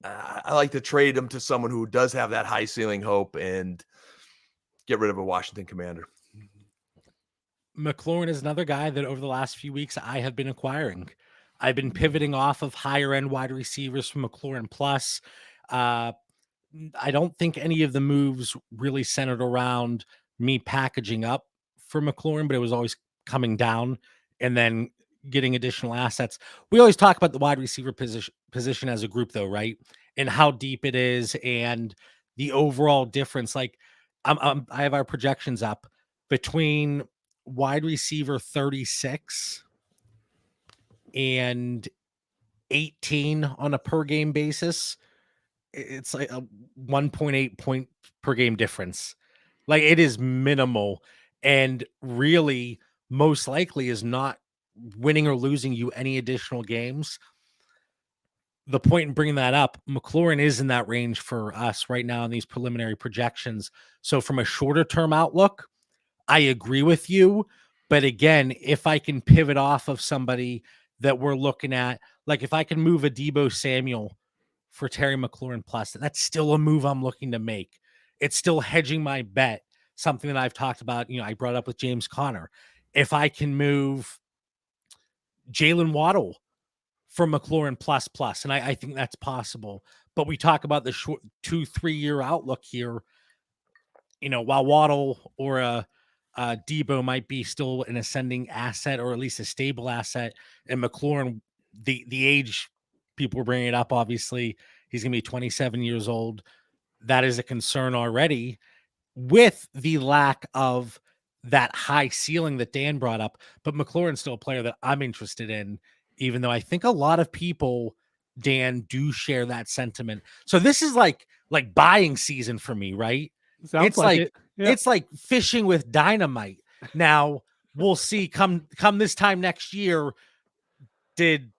Speaker 3: I like to trade him to someone who does have that high ceiling hope and get rid of a Washington Commander.
Speaker 1: McLaurin is another guy that over the last few weeks I have been acquiring. I've been pivoting off of higher end wide receivers from McLaurin Plus. I don't think any of the moves really centered around me packaging up for McLaurin, but it was always coming down and then getting additional assets. We always talk about the wide receiver position as a group though, right? And how deep it is and the overall difference. I have our projections up between wide receiver 36 and 18 on a per game basis. It's like a 1.8 point per game difference. It is minimal and really most likely is not winning or losing you any additional games. The point in bringing that up, McLaurin is in that range for us right now in these preliminary projections. So from a shorter term outlook, I agree with you. But again, if I can pivot off of somebody that we're looking at, if I can move a Deebo Samuel for Terry McLaurin Plus, that's still a move I'm looking to make. It's still hedging my bet, something that I've talked about. I brought up with James Conner. If I can move Jalen Waddle for McLaurin plus, and I think that's possible. But we talk about the short 2-3 year outlook here. While Waddle or a Deebo might be still an ascending asset or at least a stable asset, and McLaurin, the age people were bringing it up, obviously he's going to be 27 years old. That is a concern already with the lack of that high ceiling that Dan brought up. But McLaurin's still a player that I'm interested in, even though I think a lot of people, Dan, do share that sentiment. So this is like buying season for me, right?
Speaker 2: Sounds like it. Yep.
Speaker 1: It's like fishing with dynamite. Now we'll see come this time next year. Did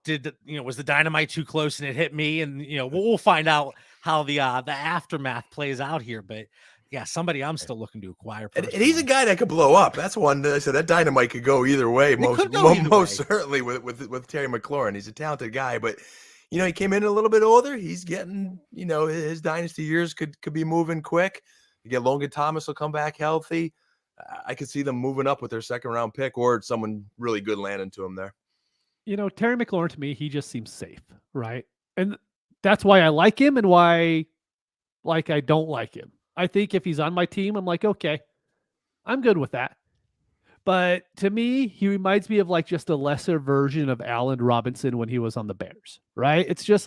Speaker 1: was the dynamite too close and it hit me? And we'll find out how the aftermath plays out here. But yeah, somebody I'm still looking to acquire.
Speaker 3: And he's a guy that could blow up. That's one that I said that dynamite could go either way. Most certainly with Terry McLaurin. He's a talented guy, but he came in a little bit older. He's getting, his dynasty years could be moving quick. You get Logan Thomas will come back healthy. I could see them moving up with their second round pick or someone really good landing to him there.
Speaker 2: Terry McLaurin, to me, he just seems safe, right? And that's why I like him and why I don't like him. I think if he's on my team, I'm like, okay, I'm good with that. But to me, he reminds me of just a lesser version of Allen Robinson when he was on the Bears, right? It's just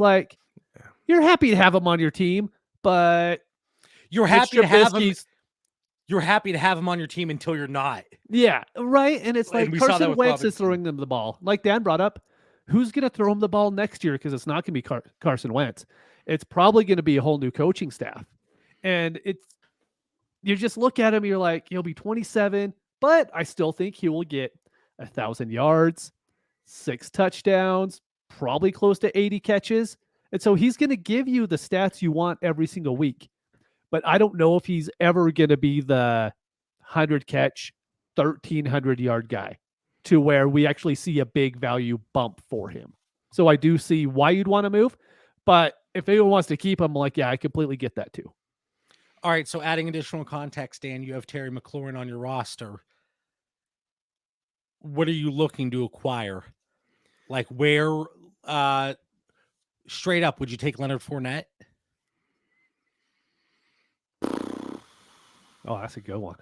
Speaker 2: you're happy to have him on your team, but
Speaker 1: you're happy to have him. You're happy to have him on your team until you're not.
Speaker 2: Yeah, right. And it's like
Speaker 1: and we saw that
Speaker 2: Carson
Speaker 1: with
Speaker 2: Wentz is
Speaker 1: Robinson.
Speaker 2: throwing them the ball. Like Dan brought up, who's going to throw him the ball next year? Because it's not going to be Carson Wentz. It's probably going to be a whole new coaching staff. And you just look at him, you're like, he'll be 27, but I still think he will get 1,000 yards, 6 touchdowns, probably close to 80 catches. And so he's going to give you the stats you want every single week. But I don't know if he's ever going to be the 100 catch, 1,300 yard guy to where we actually see a big value bump for him. So I do see why you'd want to move. But if anyone wants to keep him, like, yeah, I completely get that too.
Speaker 1: All right. So adding additional context, Dan, you have Terry McLaurin on your roster. What are you looking to acquire? Like where, straight up, would you take Leonard Fournette?
Speaker 2: Oh, that's a good one.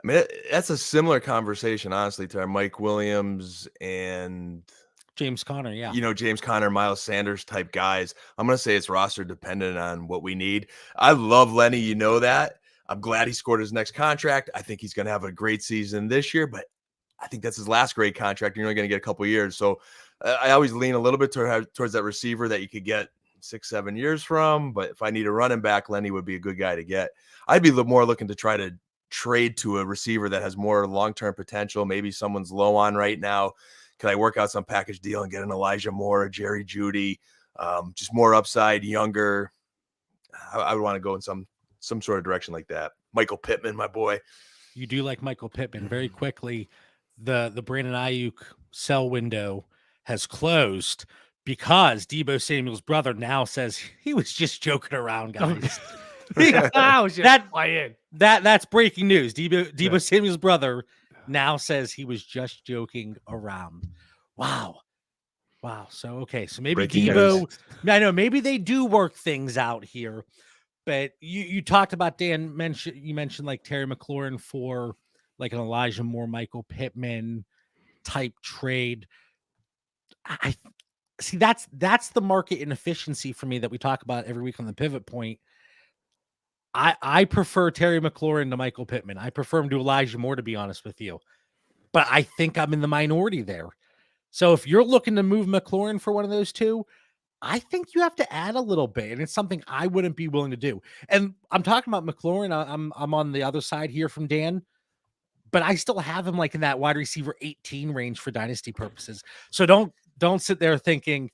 Speaker 3: I mean, that's a similar conversation, honestly, to our Mike Williams and
Speaker 1: James Conner. Yeah.
Speaker 3: James Conner, Miles Sanders type guys. I'm going to say it's roster dependent on what we need. I love Lenny. You know that. I'm glad he scored his next contract. I think he's going to have a great season this year, but I think that's his last great contract. You're only going to get a couple of years. So I always lean a little bit towards that receiver that you could get 6-7 years from. But if I need a running back, Lenny would be a good guy to get. I'd be more looking to try to trade to a receiver that has more long-term potential. Maybe someone's low on right now. Could I work out some package deal and get an Elijah Moore, a Jerry Jeudy, just more upside, younger? I would want to go in some sort of direction like that. Michael Pittman, my boy.
Speaker 1: You do like Michael Pittman. Very quickly, the Brandon Ayuk sell window has closed because Deebo Samuel's brother now says he was just joking around, guys. That's breaking news. Deebo Samuel's brother now says he was just joking around. Wow. So okay, so maybe
Speaker 3: Breaking
Speaker 1: Deebo.
Speaker 3: news.
Speaker 1: I know maybe they do work things out here, but you talked about Dan. You mentioned like Terry McLaurin for like an Elijah Moore, Michael Pittman type trade. I see that's the market inefficiency for me that we talk about every week on the Pivot Point. I prefer Terry McLaurin to Michael Pittman. I prefer him to Elijah Moore, to be honest with you. But I think I'm in the minority there. So if you're looking to move McLaurin for one of those two, I think you have to add a little bit. And it's something I wouldn't be willing to do. And I'm talking about McLaurin. I'm on the other side here from Dan. But I still have him like in that wide receiver 18 range for dynasty purposes. So don't sit there thinking,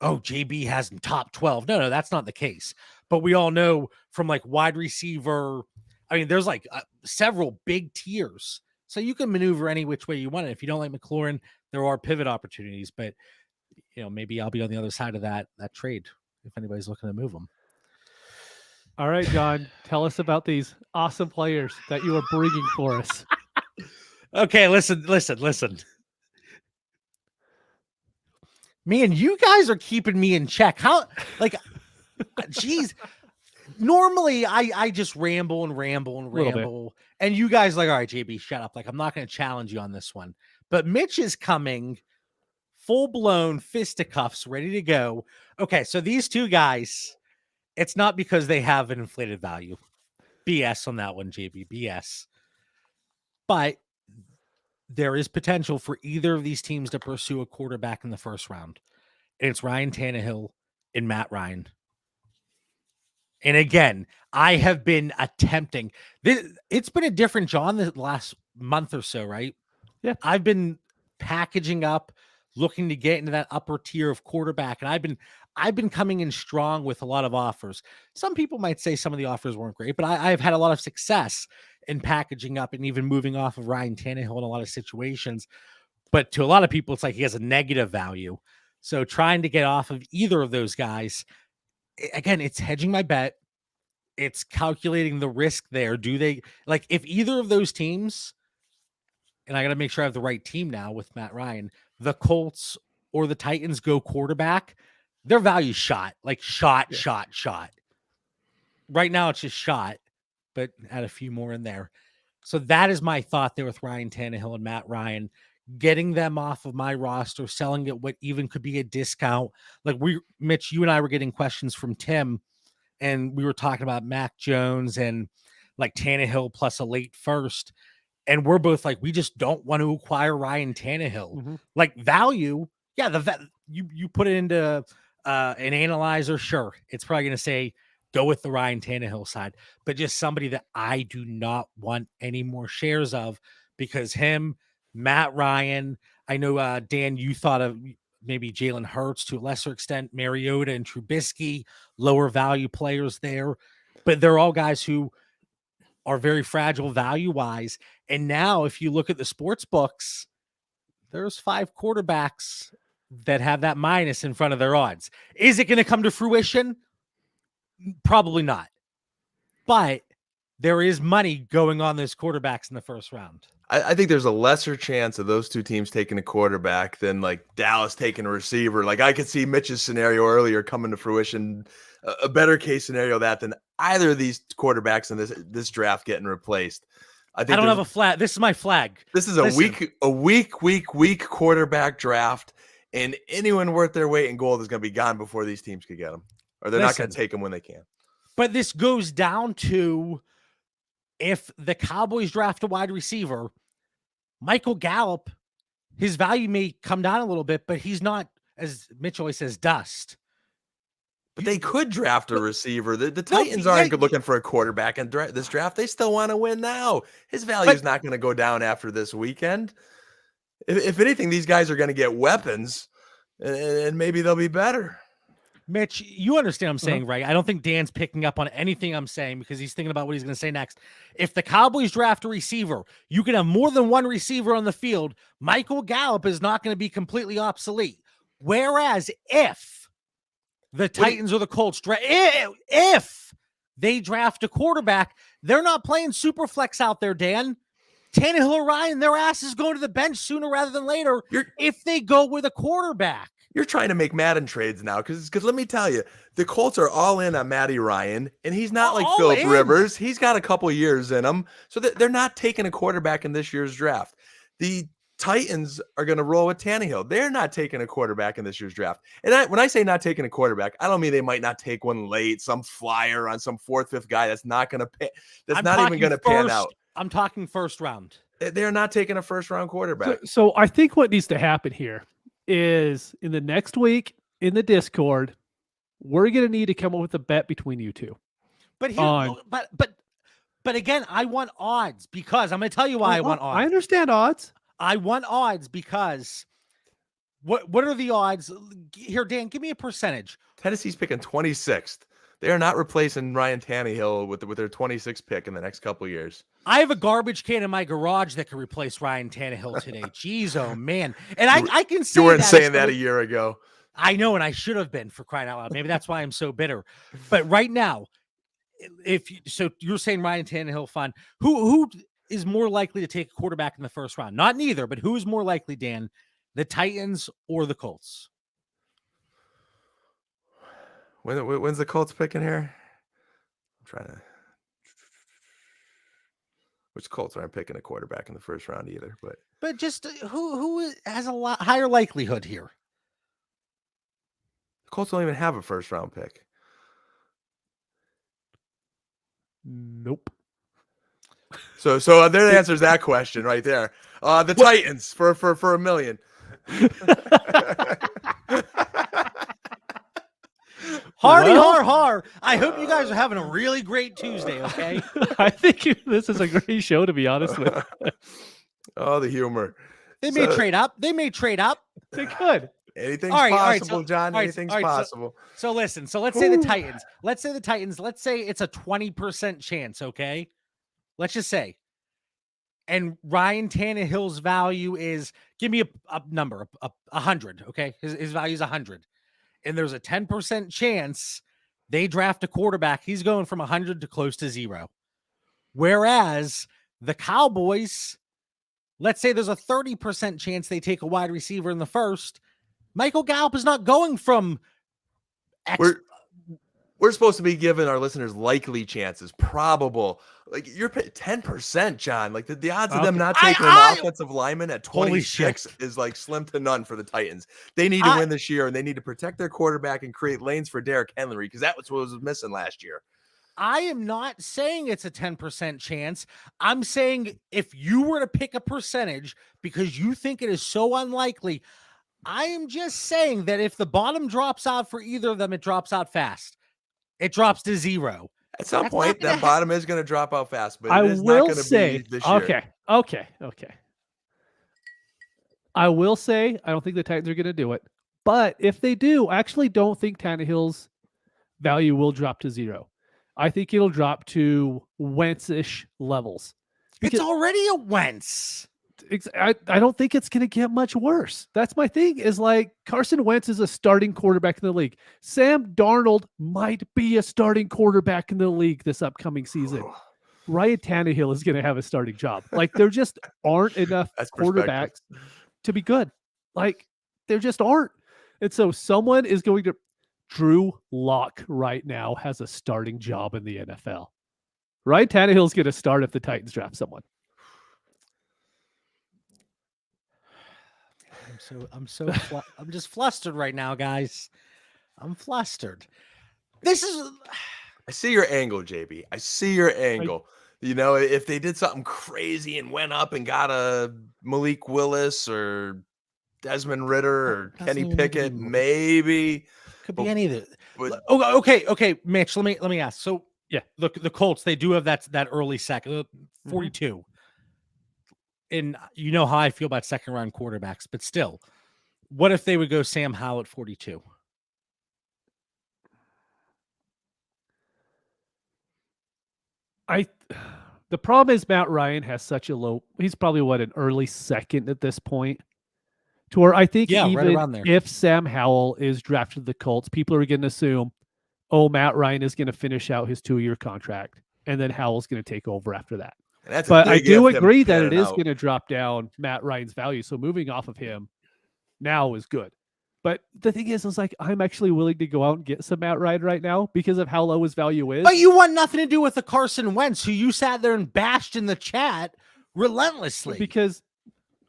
Speaker 1: oh, JB has him top 12. No, that's not the case. But we all know from like wide receiver, I mean, there's like several big tiers. So you can maneuver any which way you want it. If you don't like McLaurin, there are pivot opportunities. But, maybe I'll be on the other side of that trade if anybody's looking to move them.
Speaker 2: All right, John, tell us about these awesome players that you are bringing for us.
Speaker 1: Okay, listen. Man, you guys are keeping me in check. How, like, geez. Normally, I just ramble, and you guys like, all right, JB, shut up. Like, I'm not going to challenge you on this one. But Mitch is coming, full-blown fisticuffs, ready to go. Okay, so these two guys, it's not because they have an inflated value. BS on that one, JB, BS. But there is potential for either of these teams to pursue a quarterback in the first round. And it's Ryan Tannehill and Matt Ryan. And again, I have been attempting this. It's been a different John the last month or so, right?
Speaker 2: Yeah.
Speaker 1: I've been packaging up, looking to get into that upper tier of quarterback. And I've been coming in strong with a lot of offers. Some people might say some of the offers weren't great, but I've had a lot of success in packaging up and even moving off of Ryan Tannehill in a lot of situations. But to a lot of people, it's like he has a negative value. So trying to get off of either of those guys, again, it's hedging my bet. It's calculating the risk there. Do they, like, if either of those teams, and I got to make sure I have the right team now with Matt Ryan, the Colts or the Titans go quarterback, their value shot. Right now it's just shot, but add a few more in there. So that is my thought there with Ryan Tannehill and Matt Ryan. getting them off of my roster, selling at what even could be a discount. Like Mitch, you and I were getting questions from Tim, and we were talking about Mac Jones and like Tannehill plus a late first. And we're both like, we just don't want to acquire Ryan Tannehill.
Speaker 2: Mm-hmm.
Speaker 1: Like value, yeah, you put it into an analyzer, sure, it's probably going to say go with the Ryan Tannehill side, but just somebody that I do not want any more shares of, because him, Matt Ryan, I know, Dan, you thought of maybe Jalen Hurts, to a lesser extent, Mariota and Trubisky, lower value players there, but they're all guys who are very fragile value-wise. And now if you look at the sports books, there's 5 quarterbacks that have that minus in front of their odds. Is it going to come to fruition? Probably not. But there is money going on those quarterbacks in the first round.
Speaker 3: I think there's a lesser chance of those two teams taking a quarterback than like Dallas taking a receiver. Like I could see Mitch's scenario earlier coming to fruition, a better case scenario than either of these quarterbacks in this draft getting replaced. I don't
Speaker 1: have a flag. This is my flag.
Speaker 3: This is a weak quarterback draft, and anyone worth their weight in gold is going to be gone before these teams could get them, or they're not going to take them when they can.
Speaker 1: But this goes down to, if the Cowboys draft a wide receiver, Michael Gallup, his value may come down a little bit, but he's not, as Mitch always says, dust.
Speaker 3: But they could draft a receiver. The Titans aren't looking for a quarterback in this draft. They still want to win now. His value is not going to go down after this weekend. If anything, these guys are going to get weapons, and maybe they'll be better.
Speaker 1: Mitch, you understand what I'm saying, right? I don't think Dan's picking up on anything I'm saying because he's thinking about what he's going to say next. If the Cowboys draft a receiver, you can have more than one receiver on the field. Michael Gallup is not going to be completely obsolete. Whereas if the Titans or the Colts if they draft a quarterback, they're not playing super flex out there, Dan. Tannehill or Ryan, their ass is going to the bench sooner rather than later if they go with a quarterback.
Speaker 3: You're trying to make Madden trades now because let me tell you, the Colts are all in on Matty Ryan, and he's not like Phillip Rivers. He's got a couple years in him, so they're not taking a quarterback in this year's draft. The Titans are going to roll with Tannehill. They're not taking a quarterback in this year's draft. And when I say not taking a quarterback, I don't mean they might not take one late, some flyer on some 4th, 5th guy that's not going to pay. That's not even going to pan out.
Speaker 1: I'm talking first round.
Speaker 3: They're not taking a first-round quarterback.
Speaker 2: So I think what needs to happen here is in the next week in the Discord, we're going to need to come up with a bet between you two.
Speaker 1: But here, but again, I want odds because I'm going to tell you why I want odds.
Speaker 2: I understand odds.
Speaker 1: I want odds because what are the odds here, Dan? Give me a percentage.
Speaker 3: Tennessee's picking 26th. They are not replacing Ryan Tannehill with their 26th pick in the next couple of years.
Speaker 1: I have a garbage can in my garage that could replace Ryan Tannehill today. Jeez, oh man! And I can say
Speaker 3: you weren't saying that a year ago.
Speaker 1: I know, and I should have been, for crying out loud. Maybe that's why I'm so bitter. But right now, so you're saying Ryan Tannehill, fine. Who is more likely to take a quarterback in the first round? Not neither, but who is more likely, Dan? The Titans or the Colts?
Speaker 3: When's the Colts picking here? I'm trying to. Which Colts aren't picking a quarterback in the first round either,
Speaker 1: but just who has a lot higher likelihood here?
Speaker 3: The Colts don't even have a first round pick.
Speaker 2: Nope.
Speaker 3: So there answers that question right there. The Titans for $1 million.
Speaker 1: Har. I hope you guys are having a really great Tuesday, okay?
Speaker 2: I think this is a great show, to be honest with you.
Speaker 3: Oh, the humor.
Speaker 1: They may trade up. They could.
Speaker 3: Anything's possible, John. Anything's possible.
Speaker 1: So listen. So let's say the Titans. Let's say it's a 20% chance, okay? Let's just say. And Ryan Tannehill's value is, give me a number, 100, okay? His value is 100. And there's a 10% chance they draft a quarterback. He's going from 100 to close to 0. Whereas the Cowboys, let's say there's a 30% chance they take a wide receiver in the first. Michael Gallup is not going from X.
Speaker 3: We're supposed to be giving our listeners likely chances, probable. Like you're 10%, John. Like the odds of
Speaker 2: Okay.
Speaker 3: them not taking an offensive lineman at
Speaker 1: Holy shit.
Speaker 3: 26 is like slim to none for the Titans. They need to win this year, and they need to protect their quarterback and create lanes for Derrick Henry because that was what was missing last year.
Speaker 1: I am not saying it's a 10% chance. I'm saying if you were to pick a percentage because you think it is so unlikely, I am just saying that if the bottom drops out for either of them, it drops out fast. It drops to 0.
Speaker 3: At some
Speaker 1: That's
Speaker 3: point,
Speaker 1: not gonna
Speaker 3: that bottom is going to drop out fast, but
Speaker 2: I
Speaker 3: it is not
Speaker 2: will
Speaker 3: going to
Speaker 2: say,
Speaker 3: be this year.
Speaker 2: okay. I will say, I don't think the Titans are going to do it. But if they do, I actually don't think Tannehill's value will drop to 0. I think it'll drop to Wentz-ish levels.
Speaker 1: It's already a Wentz.
Speaker 2: I don't think it's going to get much worse. That's my thing, is like Carson Wentz is a starting quarterback in the league. Sam Darnold might be a starting quarterback in the league this upcoming season. Ryan Tannehill is going to have a starting job. Like there just aren't enough quarterbacks to be good. Like there just aren't. And so someone is going to Drew Lock right now has a starting job in the NFL. Ryan Tannehill is going to start if the Titans draft someone.
Speaker 1: I'm just flustered right now, guys. I'm flustered.
Speaker 3: I see your angle, JB. I see your angle. If they did something crazy and went up and got a Malik Willis or Desmond Ritter or Kenny Pickett, maybe
Speaker 1: could be any of it. Okay, Mitch. Let me ask. So yeah, look, the Colts, they do have that early second, 42. Mm-hmm. And you know how I feel about second round quarterbacks, but still, what if they would go Sam Howell at 42?
Speaker 2: The problem is Matt Ryan has such a low, he's probably an early second at this point. To where I think even
Speaker 1: right around there.
Speaker 2: If Sam Howell is drafted to the Colts, people are going to assume, Matt Ryan is going to finish out his 2-year contract, and then Howell's going to take over after that. But I do agree that it is going to drop down Matt Ryan's value. So moving off of him now is good. But the thing is like, I'm actually willing to go out and get some Matt Ryan right now because of how low his value is.
Speaker 1: But you want nothing to do with the Carson Wentz, who you sat there and bashed in the chat relentlessly.
Speaker 2: Because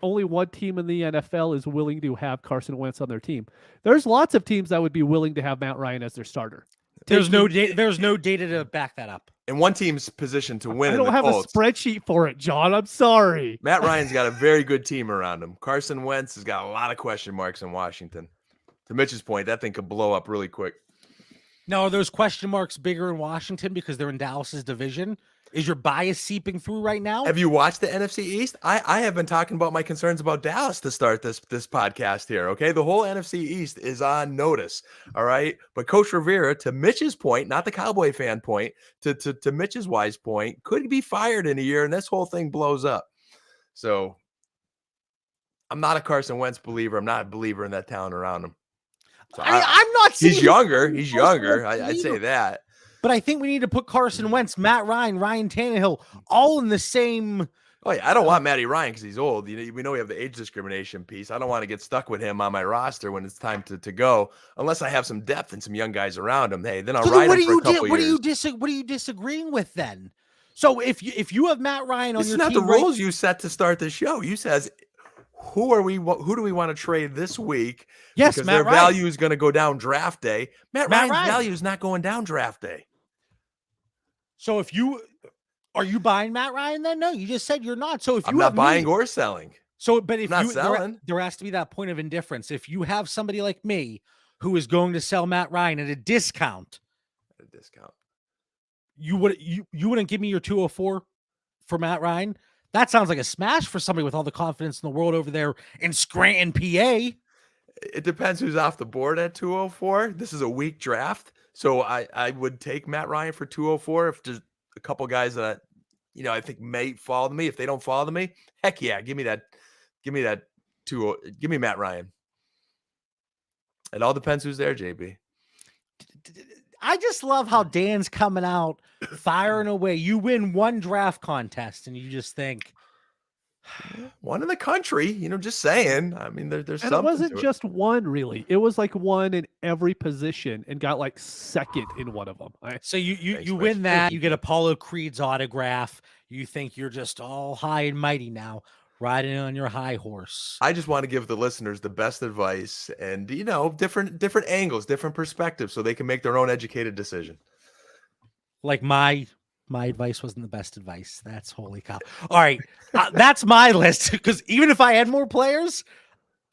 Speaker 2: only one team in the NFL is willing to have Carson Wentz on their team. There's lots of teams that would be willing to have Matt Ryan as their starter.
Speaker 1: There's no data to back that up.
Speaker 3: And one team's positioned to win.
Speaker 2: I don't have
Speaker 3: Colts.
Speaker 2: a spreadsheet for it, John. I'm sorry.
Speaker 3: Matt Ryan's got a very good team around him. Carson Wentz has got a lot of question marks in Washington. To Mitch's point, that thing could blow up really quick.
Speaker 1: Now, are those question marks bigger in Washington because they're in Dallas's division? Is your bias seeping through right now?
Speaker 3: Have you watched the NFC East? I have been talking about my concerns about Dallas to start this podcast here, okay? The whole NFC East is on notice, all right? But Coach Rivera, to Mitch's point, not the Cowboy fan point, to Mitch's wise point, could be fired in a year and this whole thing blows up. So I'm not a Carson Wentz believer. I'm not a believer in that talent around him. So
Speaker 1: I'm not saying
Speaker 3: he's younger. He's younger. I'd say that.
Speaker 1: But I think we need to put Carson Wentz, Matt Ryan, Ryan Tannehill all in the same.
Speaker 3: Oh, yeah. I don't want Matty Ryan because he's old. We know we have the age discrimination piece. I don't want to get stuck with him on my roster when it's time to go, unless I have some depth and some young guys around him. Hey, then I'll ride him for a couple years.
Speaker 1: What are you disagreeing with then? So if you have Matt Ryan on your team,
Speaker 3: it's not the rules you set to start the show. You says who do we want to trade this week?
Speaker 1: Yes,
Speaker 3: because
Speaker 1: Matt
Speaker 3: their
Speaker 1: Ryan.
Speaker 3: value is going to go down draft day. Matt Ryan's value is not going down draft day.
Speaker 1: So are you buying Matt Ryan then? No, you just said you're not. So if
Speaker 3: I'm not buying or selling.
Speaker 1: So, but if
Speaker 3: I'm not selling,
Speaker 1: there has to be that point of indifference. If you have somebody like me who is going to sell Matt Ryan at a discount, you wouldn't give me your 204 for Matt Ryan. That sounds like a smash for somebody with all the confidence in the world over there in Scranton, PA.
Speaker 3: It depends who's off the board at 204. This is a weak draft. So I would take Matt Ryan for 204 if there's a couple guys that I think may fall to me. If they don't fall to me, heck yeah, give me that 20. Give me Matt Ryan. It all depends who's there, JB.
Speaker 1: I just love how Dan's coming out firing away. You win one draft contest and you just think
Speaker 3: one in the country. Just saying. I mean, there's
Speaker 2: And
Speaker 3: something.
Speaker 2: it wasn't
Speaker 3: to it.
Speaker 2: just one, really. It was like one in every position and got like second in one of them.
Speaker 1: So you
Speaker 3: Thanks,
Speaker 1: win
Speaker 3: Mitch.
Speaker 1: that. You get Apollo Creed's autograph. You think you're just all high and mighty now, riding on your high horse.
Speaker 3: I just want to give the listeners the best advice and, different angles, different perspectives so they can make their own educated decision.
Speaker 1: Like my advice wasn't the best advice. That's holy cow. All right. That's my list, because even if I had more players,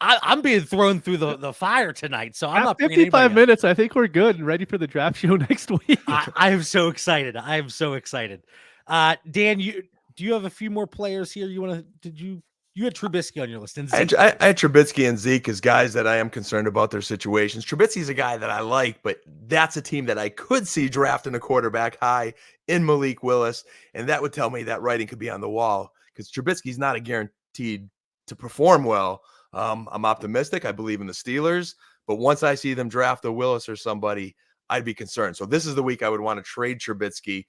Speaker 1: I'm being thrown through the fire tonight. So I'm not
Speaker 2: 55 minutes. I think we're good and ready for the draft show next week.
Speaker 1: I am so excited. I am so excited. Dan, do you have a few more players here? You had Trubisky on your list, and Zeke.
Speaker 3: I had Trubisky and Zeke as guys that I am concerned about their situations. Trubisky's a guy that I like, but that's a team that I could see drafting a quarterback high in Malik Willis, and that would tell me that writing could be on the wall because Trubisky's not a guaranteed to perform well. I'm optimistic. I believe in the Steelers, but once I see them draft a Willis or somebody, I'd be concerned. So this is the week I would want to trade Trubisky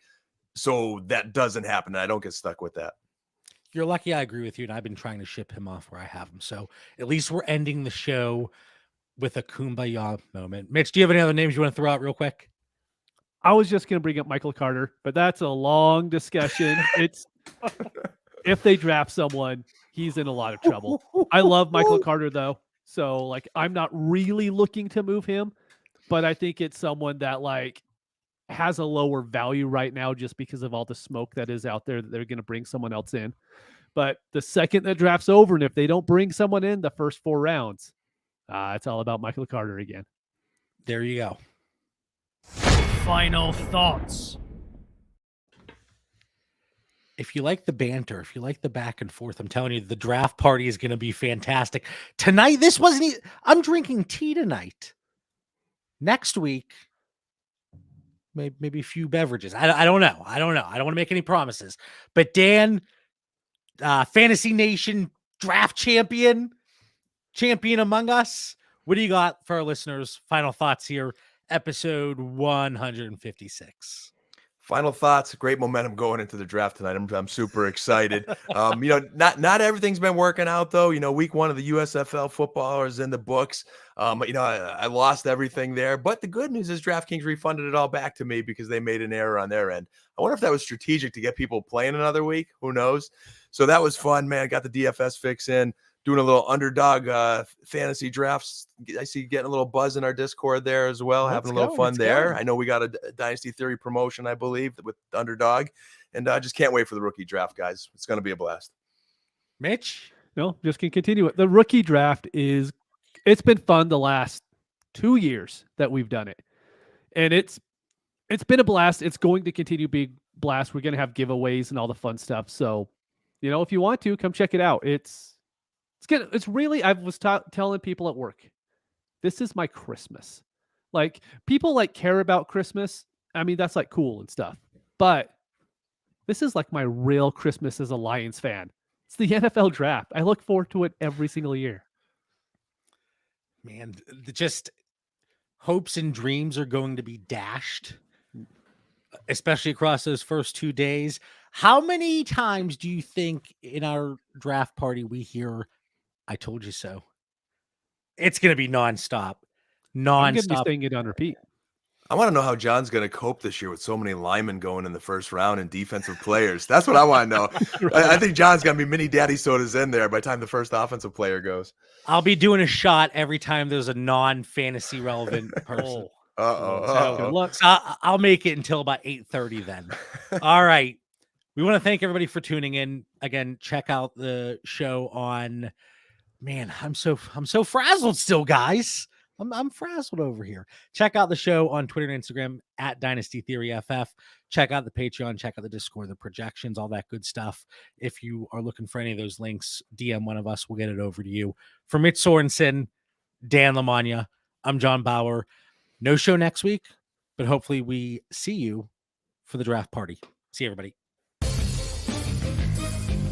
Speaker 3: so that doesn't happen and I don't get stuck with that.
Speaker 1: You're lucky I agree with you, and I've been trying to ship him off where I have him. So at least we're ending the show with a kumbaya moment. Mitch, do you have any other names you want to throw out real quick?
Speaker 2: I was just going to bring up Michael Carter, but that's a long discussion. It's if they draft someone, he's in a lot of trouble. I love Michael Carter, though. So, I'm not really looking to move him, but I think it's someone that, has a lower value right now just because of all the smoke that is out there that they're going to bring someone else in. But the second that draft's over, and if they don't bring someone in the first 4 rounds, it's all about Michael Carter again.
Speaker 1: There you go.
Speaker 4: Final thoughts.
Speaker 1: If you like the banter, if you like the back and forth, I'm telling you, the draft party is going to be fantastic. Tonight, I'm drinking tea tonight. Next week, maybe a few beverages. I don't know. I don't want to make any promises. But Dan, Fantasy Nation draft champion among us. What do you got for our listeners? Final thoughts here, episode 156.
Speaker 3: Final thoughts. Great momentum going into the draft tonight. I'm super excited. Not everything's been working out though. Week 1 of the USFL football is in the books. I lost everything there, but the good news is DraftKings refunded it all back to me because they made an error on their end. I wonder if that was strategic to get people playing another week. Who knows? So that was fun, man. Got the DFS fix in. Doing a little underdog fantasy drafts. I see getting a little buzz in our Discord there as well, having a little fun there. I know we got a Dynasty Theory promotion, I believe, with Underdog, and I just can't wait for the rookie draft, guys. It's going to be a blast.
Speaker 1: Mitch?
Speaker 2: No, just can continue it. The rookie draft it's been fun the last 2 years that we've done it, and it's been a blast. It's going to continue to be a blast. We're going to have giveaways and all the fun stuff. So, if you want to, come check it out. It's good. It's really, I was telling people at work, this is my Christmas. People care about Christmas. I mean, that's cool and stuff. But this is my real Christmas as a Lions fan. It's the NFL draft. I look forward to it every single year.
Speaker 1: Man, just hopes and dreams are going to be dashed, especially across those first 2 days. How many times do you think in our draft party we hear, "I told you so"? It's going to be nonstop.
Speaker 2: I'm going to be saying it on repeat.
Speaker 3: I want to know how John's going to cope this year with so many linemen going in the first round and defensive players. That's what I want to know. Right. I think John's going to be mini daddy sodas in there by the time the first offensive player goes.
Speaker 1: I'll be doing a shot every time there's a non-fantasy relevant person.
Speaker 2: Good luck.
Speaker 1: So I'll make it until about 8:30 then. All right. We want to thank everybody for tuning in. Again, check out the show on, man, I'm so frazzled still, guys. I'm frazzled over here. Check out the show on Twitter and Instagram at Dynasty Theory FF. Check out the Patreon, check out the Discord, the projections, all that good stuff. If you are looking for any of those links, DM one of us. We'll get it over to you. For Mitch Sorensen, Dan Lamagna, I'm John Bauer. No show next week, but hopefully we see you for the draft party. See you, everybody.